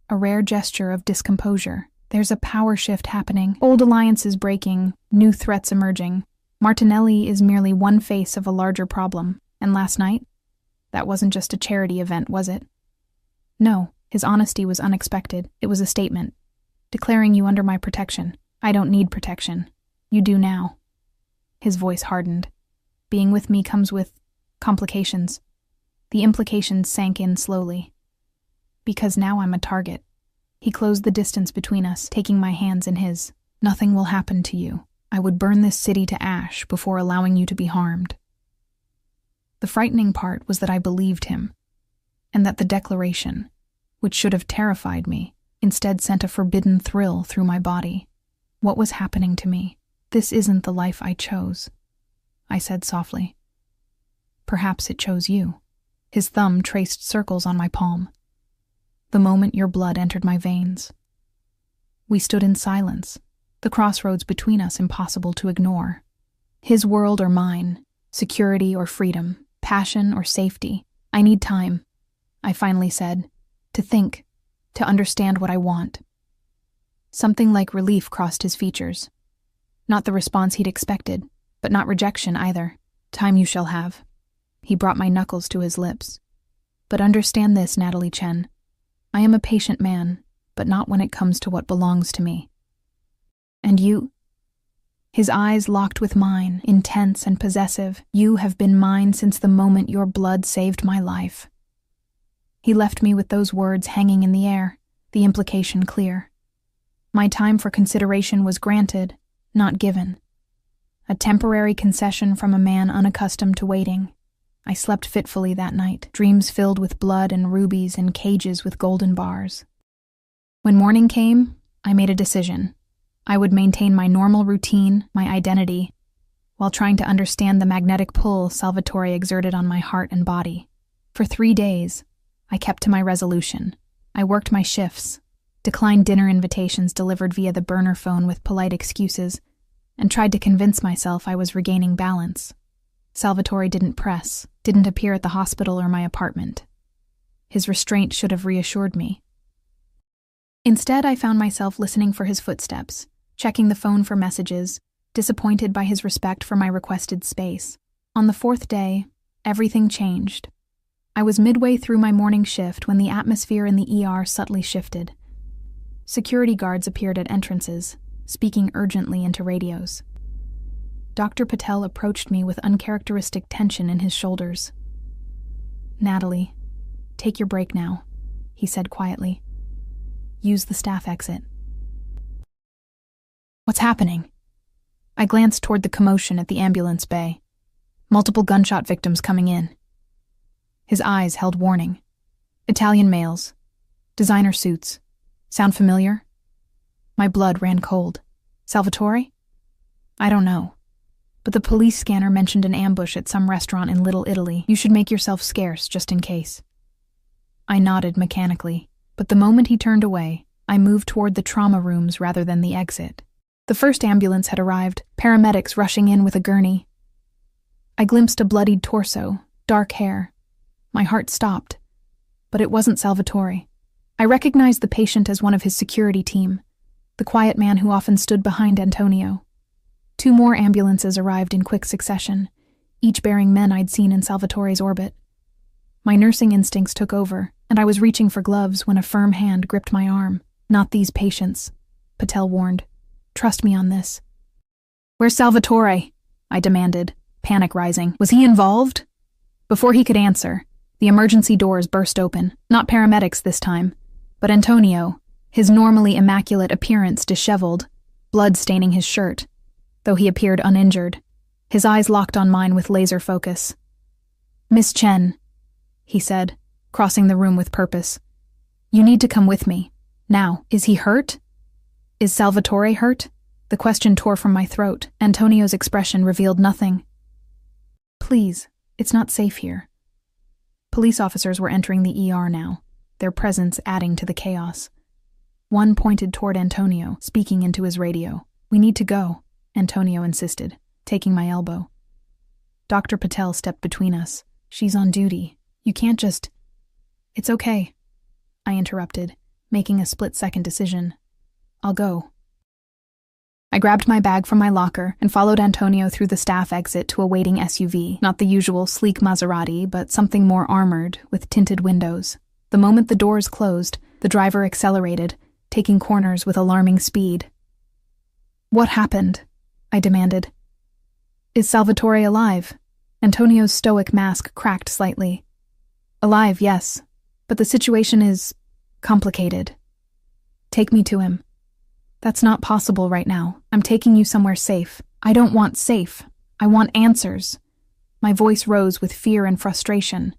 A rare gesture of discomposure. There's a power shift happening. Old alliances breaking, new threats emerging. Martinelli is merely one face of a larger problem. And last night? That wasn't just a charity event, was it? No, his honesty was unexpected. It was a statement, declaring you under my protection. I don't need protection. You do now. His voice hardened. Being with me comes with complications. The implications sank in slowly. Because now I'm a target. He closed the distance between us, taking my hands in his. Nothing will happen to you. I would burn this city to ash before allowing you to be harmed. The frightening part was that I believed him, and that the declaration, which should have terrified me, instead sent a forbidden thrill through my body. What was happening to me? This isn't the life I chose, I said softly. Perhaps it chose you. His thumb traced circles on my palm. The moment your blood entered my veins. We stood in silence, the crossroads between us impossible to ignore. His world or mine, security or freedom, passion or safety. I need time, I finally said, to think, to understand what I want. Something like relief crossed his features. Not the response he'd expected, but not rejection either. Time you shall have. He brought my knuckles to his lips. But understand this, Natalie Chen. I am a patient man, but not when it comes to what belongs to me. And you? His eyes locked with mine, intense and possessive. You have been mine since the moment your blood saved my life. He left me with those words hanging in the air, the implication clear. My time for consideration was granted, not given. A temporary concession from a man unaccustomed to waiting. I slept fitfully that night, dreams filled with blood and rubies and cages with golden bars. When morning came, I made a decision. I would maintain my normal routine, my identity, while trying to understand the magnetic pull Salvatore exerted on my heart and body. For 3 days, I kept to my resolution. I worked my shifts, declined dinner invitations delivered via the burner phone with polite excuses, and tried to convince myself I was regaining balance. Salvatore didn't press, didn't appear at the hospital or my apartment. His restraint should have reassured me. Instead, I found myself listening for his footsteps, checking the phone for messages, disappointed by his respect for my requested space. On the 4th day, everything changed. I was midway through my morning shift when the atmosphere in the ER subtly shifted. Security guards appeared at entrances, speaking urgently into radios. Dr. Patel approached me with uncharacteristic tension in his shoulders. "Natalie, take your break now," he said quietly. "Use the staff exit." What's happening? I glanced toward the commotion at the ambulance bay. Multiple gunshot victims coming in. His eyes held warning. Italian males. Designer suits. Sound familiar? My blood ran cold. Salvatore? I don't know. But the police scanner mentioned an ambush at some restaurant in Little Italy. You should make yourself scarce, just in case. I nodded mechanically, but the moment he turned away, I moved toward the trauma rooms rather than the exit. The first ambulance had arrived, paramedics rushing in with a gurney. I glimpsed a bloodied torso, dark hair. My heart stopped. But it wasn't Salvatore. I recognized the patient as one of his security team, the quiet man who often stood behind Antonio. 2 more ambulances arrived in quick succession, each bearing men I'd seen in Salvatore's orbit. My nursing instincts took over, and I was reaching for gloves when a firm hand gripped my arm. "Not these patients," Patel warned. "Trust me on this." "Where's Salvatore?" I demanded, panic rising. Was he involved? Before he could answer, the emergency doors burst open. Not paramedics this time, but Antonio, his normally immaculate appearance disheveled, blood staining his shirt, though he appeared uninjured. His eyes locked on mine with laser focus. "Miss Chen," he said, crossing the room with purpose. "You need to come with me. Now, is he hurt? Is Salvatore hurt?" The question tore from my throat. Antonio's expression revealed nothing. "Please, it's not safe here." Police officers were entering the ER now, their presence adding to the chaos. One pointed toward Antonio, speaking into his radio. "We need to go." Antonio insisted, taking my elbow. Dr. Patel stepped between us. She's on duty. You can't just... It's okay, I interrupted, making a split-second decision. I'll go. I grabbed my bag from my locker and followed Antonio through the staff exit to a waiting SUV, not the usual sleek Maserati, but something more armored, with tinted windows. The moment the doors closed, the driver accelerated, taking corners with alarming speed. What happened? I demanded. Is Salvatore alive? Antonio's stoic mask cracked slightly. Alive, yes, but the situation is complicated. Take me to him. That's not possible right now. I'm taking you somewhere safe. I don't want safe. I want answers. My voice rose with fear and frustration.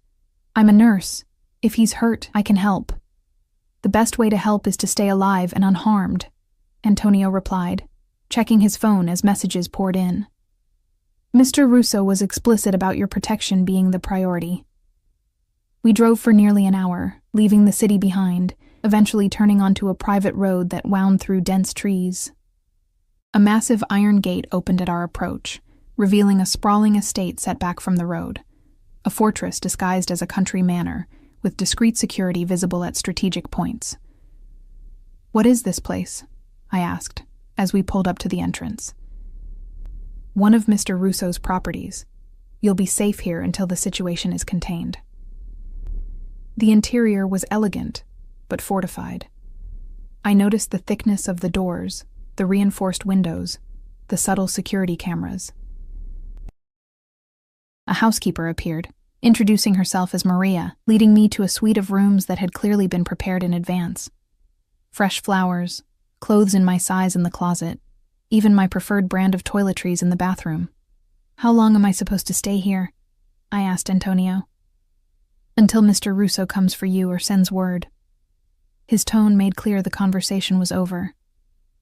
I'm a nurse. If he's hurt, I can help. The best way to help is to stay alive and unharmed, Antonio replied, checking his phone as messages poured in. Mr. Russo was explicit about your protection being the priority. We drove for nearly an hour, leaving the city behind, eventually turning onto a private road that wound through dense trees. A massive iron gate opened at our approach, revealing a sprawling estate set back from the road, a fortress disguised as a country manor, with discreet security visible at strategic points. What is this place? I asked, as we pulled up to the entrance. One of Mr. Russo's properties. You'll be safe here until the situation is contained. The interior was elegant, but fortified. I noticed the thickness of the doors, the reinforced windows, the subtle security cameras. A housekeeper appeared, introducing herself as Maria, leading me to a suite of rooms that had clearly been prepared in advance. Fresh flowers, clothes in my size in the closet, even my preferred brand of toiletries in the bathroom. How long am I supposed to stay here? I asked Antonio. Until Mr. Russo comes for you or sends word. His tone made clear the conversation was over.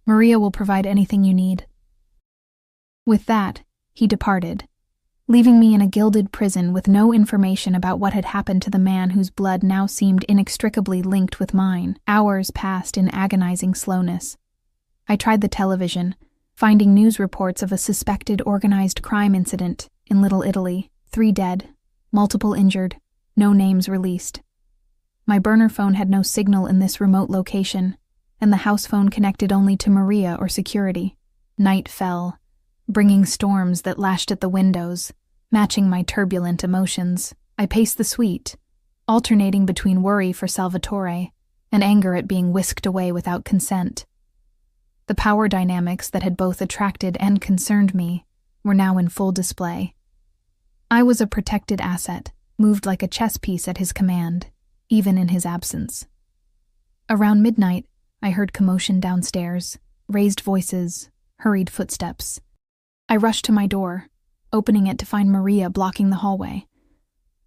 Maria will provide anything you need. With that, he departed, leaving me in a gilded prison with no information about what had happened to the man whose blood now seemed inextricably linked with mine. Hours passed in agonizing slowness. I tried the television, finding news reports of a suspected organized crime incident in Little Italy, 3 dead, multiple injured, no names released. My burner phone had no signal in this remote location, and the house phone connected only to Maria or security. Night fell, bringing storms that lashed at the windows, matching my turbulent emotions. I paced the suite, alternating between worry for Salvatore and anger at being whisked away without consent. The power dynamics that had both attracted and concerned me were now in full display. I was a protected asset, moved like a chess piece at his command, even in his absence. Around midnight, I heard commotion downstairs, raised voices, hurried footsteps. I rushed to my door, opening it to find Maria blocking the hallway.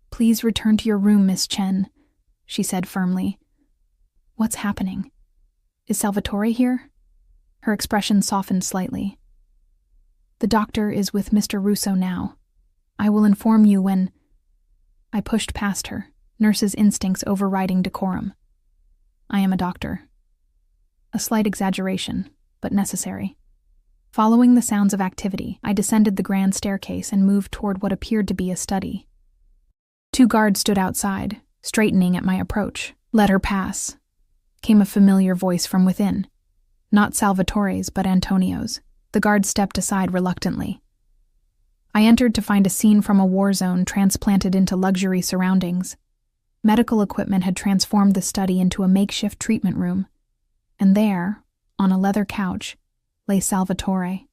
"Please return to your room, Miss Chen," she said firmly. "What's happening? Is Salvatore here?" Her expression softened slightly. "The doctor is with Mr. Russo now. I will inform you when—" I pushed past her, nurse's instincts overriding decorum. "I am a doctor." A slight exaggeration, but necessary. Following the sounds of activity, I descended the grand staircase and moved toward what appeared to be a study. 2 guards stood outside, straightening at my approach. "Let her pass," came a familiar voice from within. Not Salvatore's, but Antonio's. The guard stepped aside reluctantly. I entered to find a scene from a war zone transplanted into luxury surroundings. Medical equipment had transformed the study into a makeshift treatment room. And there, on a leather couch, lay Salvatore.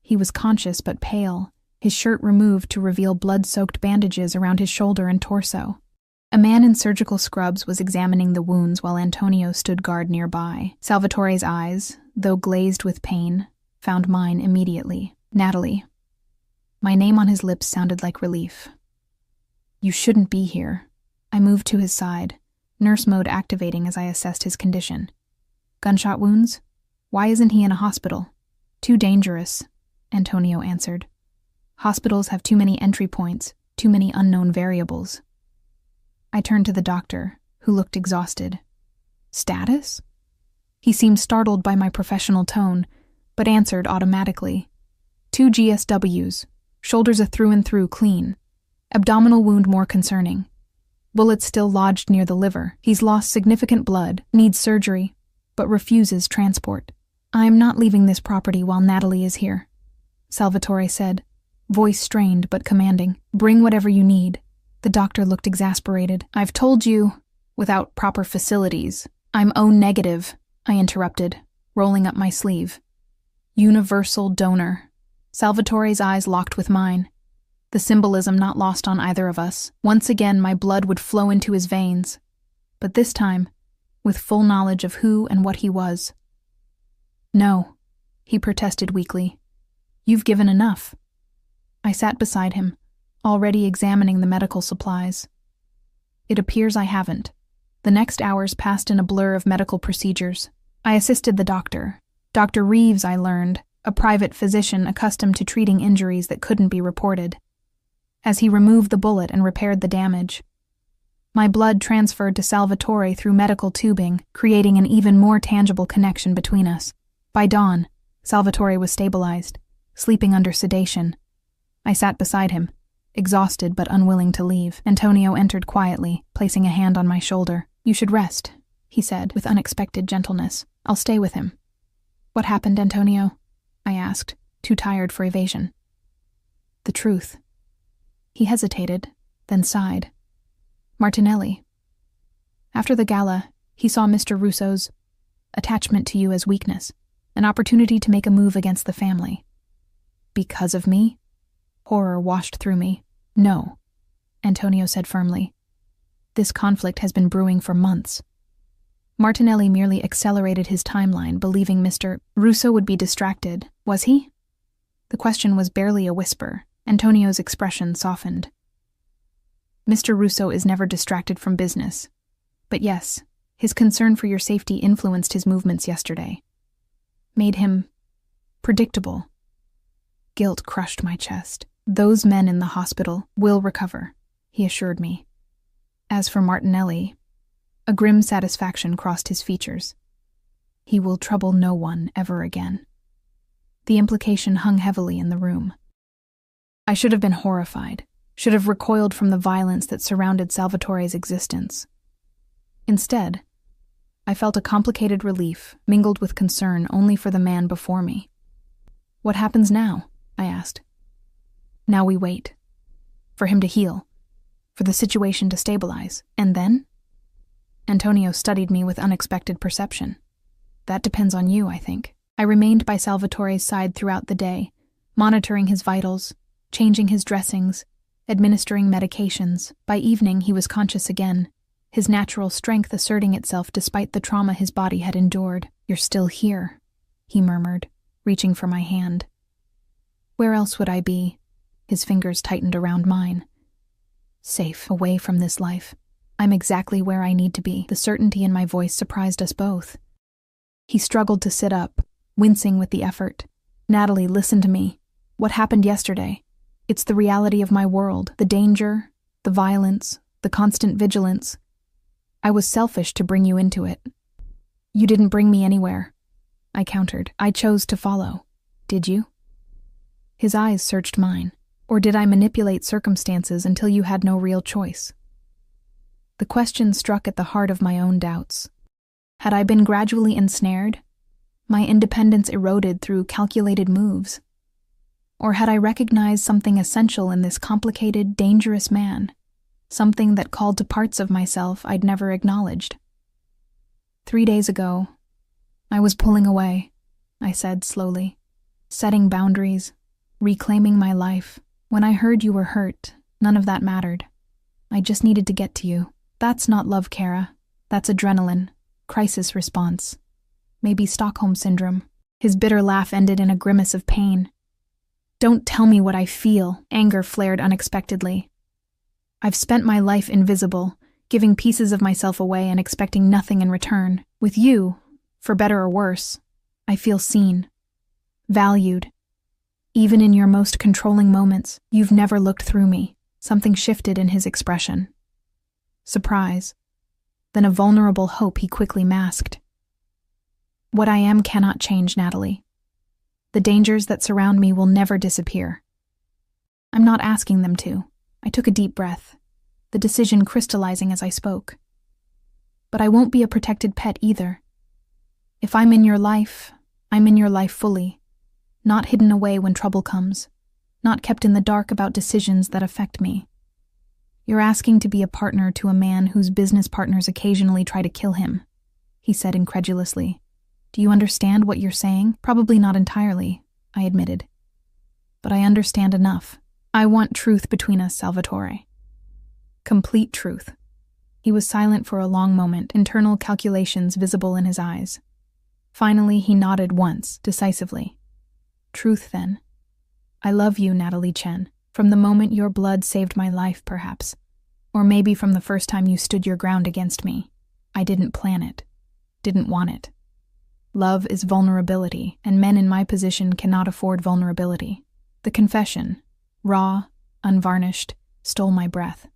He was conscious but pale, his shirt removed to reveal blood-soaked bandages around his shoulder and torso. A man in surgical scrubs was examining the wounds while Antonio stood guard nearby. Salvatore's eyes, though glazed with pain, found mine immediately. "Natalie." My name on his lips sounded like relief. "You shouldn't be here." I moved to his side, nurse mode activating as I assessed his condition. "Gunshot wounds? Why isn't he in a hospital?" "Too dangerous," Antonio answered. "Hospitals have too many entry points, too many unknown variables." I turned to the doctor, who looked exhausted. "Status?" He seemed startled by my professional tone, but answered automatically. 2 GSWs, shoulders a through and through clean. Abdominal wound more concerning. Bullet still lodged near the liver. He's lost significant blood, needs surgery, but refuses transport. I'm not leaving this property while Natalie is here, Salvatore said, voice strained but commanding. Bring whatever you need. The doctor looked exasperated. I've told you, without proper facilities. I'm O negative, I interrupted, rolling up my sleeve. Universal donor. Salvatore's eyes locked with mine. The symbolism not lost on either of us. Once again, my blood would flow into his veins, but this time, with full knowledge of who and what he was. No, he protested weakly. You've given enough. I sat beside him, already examining the medical supplies. It appears I haven't. The next hours passed in a blur of medical procedures. I assisted the doctor. Dr. Reeves, I learned, a private physician accustomed to treating injuries that couldn't be reported. As he removed the bullet and repaired the damage, my blood transferred to Salvatore through medical tubing, creating an even more tangible connection between us. By dawn, Salvatore was stabilized, sleeping under sedation. I sat beside him, exhausted but unwilling to leave. Antonio entered quietly, placing a hand on my shoulder. You should rest, he said, with unexpected gentleness. I'll stay with him. What happened, Antonio? I asked, too tired for evasion. The truth. He hesitated, then sighed. Martinelli. After the gala, he saw Mr. Russo's attachment to you as weakness, an opportunity to make a move against the family. Because of me? Horror washed through me. No, Antonio said firmly. This conflict has been brewing for months. Martinelli merely accelerated his timeline, believing Mr. Russo would be distracted. Was he? The question was barely a whisper. Antonio's expression softened. Mr. Russo is never distracted from business. But yes, his concern for your safety influenced his movements yesterday. Made him predictable. Guilt crushed my chest. Those men in the hospital will recover, he assured me. As for Martinelli, a grim satisfaction crossed his features. He will trouble no one ever again. The implication hung heavily in the room. I should have been horrified, should have recoiled from the violence that surrounded Salvatore's existence. Instead, I felt a complicated relief, mingled with concern only for the man before me. What happens now? I asked. Now we wait. For him to heal. For the situation to stabilize. And then? Antonio studied me with unexpected perception. That depends on you, I think. I remained by Salvatore's side throughout the day, monitoring his vitals, changing his dressings, administering medications. By evening, he was conscious again, his natural strength asserting itself despite the trauma his body had endured. You're still here, he murmured, reaching for my hand. Where else would I be? His fingers tightened around mine. Safe, away from this life. I'm exactly where I need to be. The certainty in my voice surprised us both. He struggled to sit up, wincing with the effort. Natalie, listen to me. What happened yesterday? It's the reality of my world, the danger, the violence, the constant vigilance. I was selfish to bring you into it. You didn't bring me anywhere, I countered. I chose to follow. Did you? His eyes searched mine. Or did I manipulate circumstances until you had no real choice? The question struck at the heart of my own doubts. Had I been gradually ensnared? My independence eroded through calculated moves? Or had I recognized something essential in this complicated, dangerous man? Something that called to parts of myself I'd never acknowledged? 3 days ago, I was pulling away, I said slowly, setting boundaries, reclaiming my life. When I heard you were hurt, none of that mattered. I just needed to get to you. That's not love, Kara. That's adrenaline, crisis response. Maybe Stockholm Syndrome. His bitter laugh ended in a grimace of pain. Don't tell me what I feel, anger flared unexpectedly. I've spent my life invisible, giving pieces of myself away and expecting nothing in return. With you, for better or worse, I feel seen, valued. Even in your most controlling moments, you've never looked through me. Something shifted in his expression. Surprise, then a vulnerable hope he quickly masked. What I am cannot change, Natalie. The dangers that surround me will never disappear. I'm not asking them to. I took a deep breath, the decision crystallizing as I spoke. But I won't be a protected pet either. If I'm in your life, I'm in your life fully, not hidden away when trouble comes, not kept in the dark about decisions that affect me. You're asking to be a partner to a man whose business partners occasionally try to kill him, he said incredulously. Do you understand what you're saying? Probably not entirely, I admitted. But I understand enough. I want truth between us, Salvatore. Complete truth. He was silent for a long moment, internal calculations visible in his eyes. Finally, he nodded once, decisively. Truth, then. I love you, Natalie Chen, from the moment your blood saved my life, perhaps. Or maybe from the first time you stood your ground against me. I didn't plan it. Didn't want it. Love is vulnerability, and men in my position cannot afford vulnerability. The confession, raw, unvarnished, stole my breath.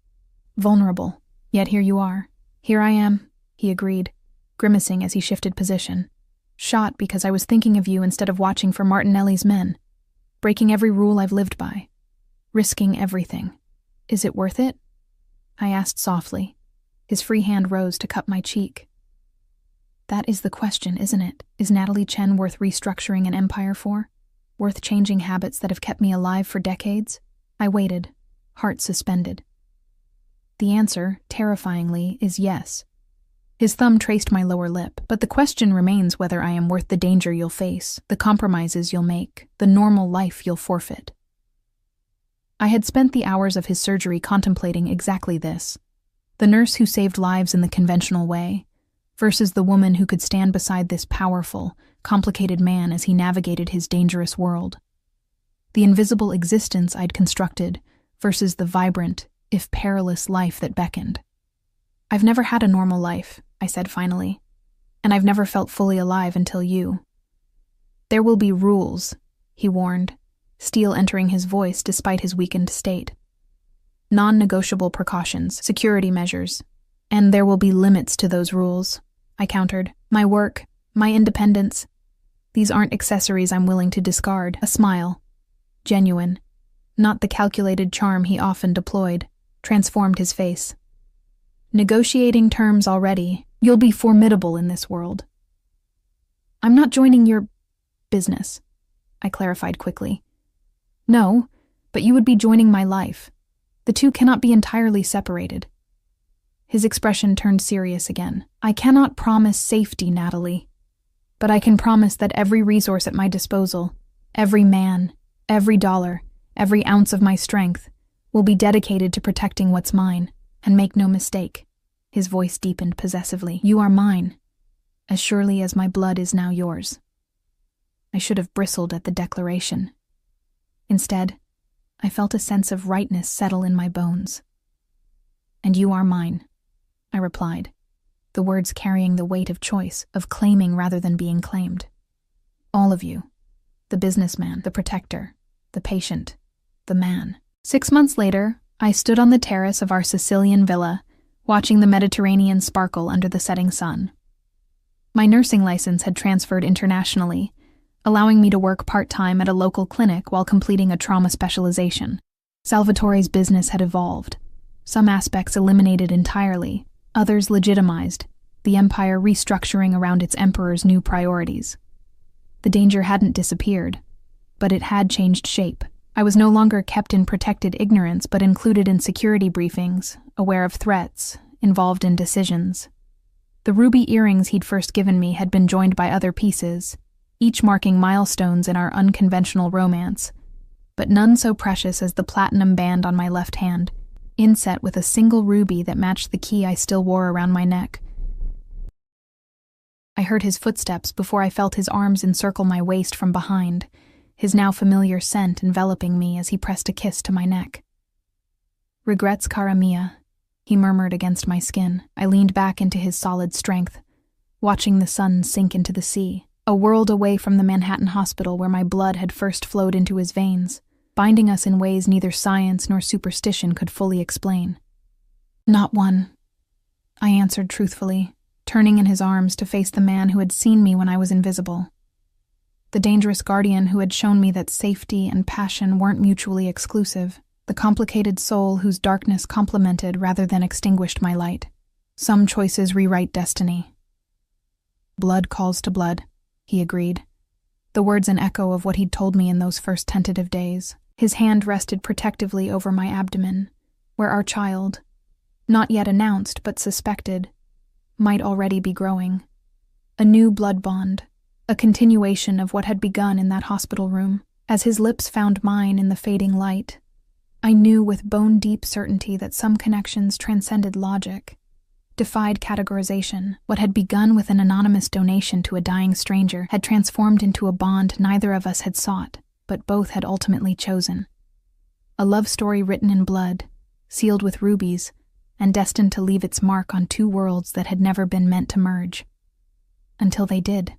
Vulnerable, yet here you are. Here I am, he agreed, grimacing as he shifted position. Shot because I was thinking of you instead of watching for Martinelli's men. Breaking every rule I've lived by. Risking everything. Is it worth it? I asked softly. His free hand rose to cup my cheek. That is the question, isn't it? Is Natalie Chen worth restructuring an empire for? Worth changing habits that have kept me alive for decades? I waited, heart suspended. The answer, terrifyingly, is yes. His thumb traced my lower lip, but the question remains whether I am worth the danger you'll face, the compromises you'll make, the normal life you'll forfeit. I had spent the hours of his surgery contemplating exactly this. The nurse who saved lives in the conventional way, versus the woman who could stand beside this powerful, complicated man as he navigated his dangerous world. The invisible existence I'd constructed versus the vibrant, if perilous life that beckoned. I've never had a normal life, I said finally, and I've never felt fully alive until you. There will be rules, he warned, steel entering his voice despite his weakened state. Non-negotiable precautions, security measures, and there will be limits to those rules, I countered. My work, my independence. These aren't accessories I'm willing to discard. A smile, genuine, not the calculated charm he often deployed, transformed his face. Negotiating terms already. You'll be formidable in this world. I'm not joining your business, I clarified quickly. No, but you would be joining my life. The two cannot be entirely separated. His expression turned serious again. I cannot promise safety, Natalie, but I can promise that every resource at my disposal, every man, every dollar, every ounce of my strength, will be dedicated to protecting what's mine. And make no mistake, his voice deepened possessively. You are mine, as surely as my blood is now yours. I should have bristled at the declaration. Instead, I felt a sense of rightness settle in my bones. And you are mine, I replied, the words carrying the weight of choice, of claiming rather than being claimed. All of you, the businessman, the protector, the patient, the man. 6 months later, I stood on the terrace of our Sicilian villa, watching the Mediterranean sparkle under the setting sun. My nursing license had transferred internationally, allowing me to work part-time at a local clinic while completing a trauma specialization. Salvatore's business had evolved, some aspects eliminated entirely, others legitimized, the empire restructuring around its emperor's new priorities. The danger hadn't disappeared, but it had changed shape. I was no longer kept in protected ignorance, but included in security briefings, aware of threats, involved in decisions. The ruby earrings he'd first given me had been joined by other pieces, each marking milestones in our unconventional romance, but none so precious as the platinum band on my left hand, inset with a single ruby that matched the key I still wore around my neck. I heard his footsteps before I felt his arms encircle my waist from behind, his now familiar scent enveloping me as he pressed a kiss to my neck. Regrets, cara mia, he murmured against my skin. I leaned back into his solid strength, watching the sun sink into the sea, a world away from the Manhattan hospital where my blood had first flowed into his veins, binding us in ways neither science nor superstition could fully explain. Not one, I answered truthfully, turning in his arms to face the man who had seen me when I was invisible. The dangerous guardian who had shown me that safety and passion weren't mutually exclusive. The complicated soul whose darkness complemented rather than extinguished my light. Some choices rewrite destiny. Blood calls to blood, he agreed. The words an echo of what he'd told me in those first tentative days. His hand rested protectively over my abdomen, where our child, not yet announced but suspected, might already be growing. A new blood bond, a continuation of what had begun in that hospital room. As his lips found mine in the fading light, I knew with bone-deep certainty that some connections transcended logic, defied categorization. What had begun with an anonymous donation to a dying stranger had transformed into a bond neither of us had sought, but both had ultimately chosen. A love story written in blood, sealed with rubies, and destined to leave its mark on two worlds that had never been meant to merge. Until they did.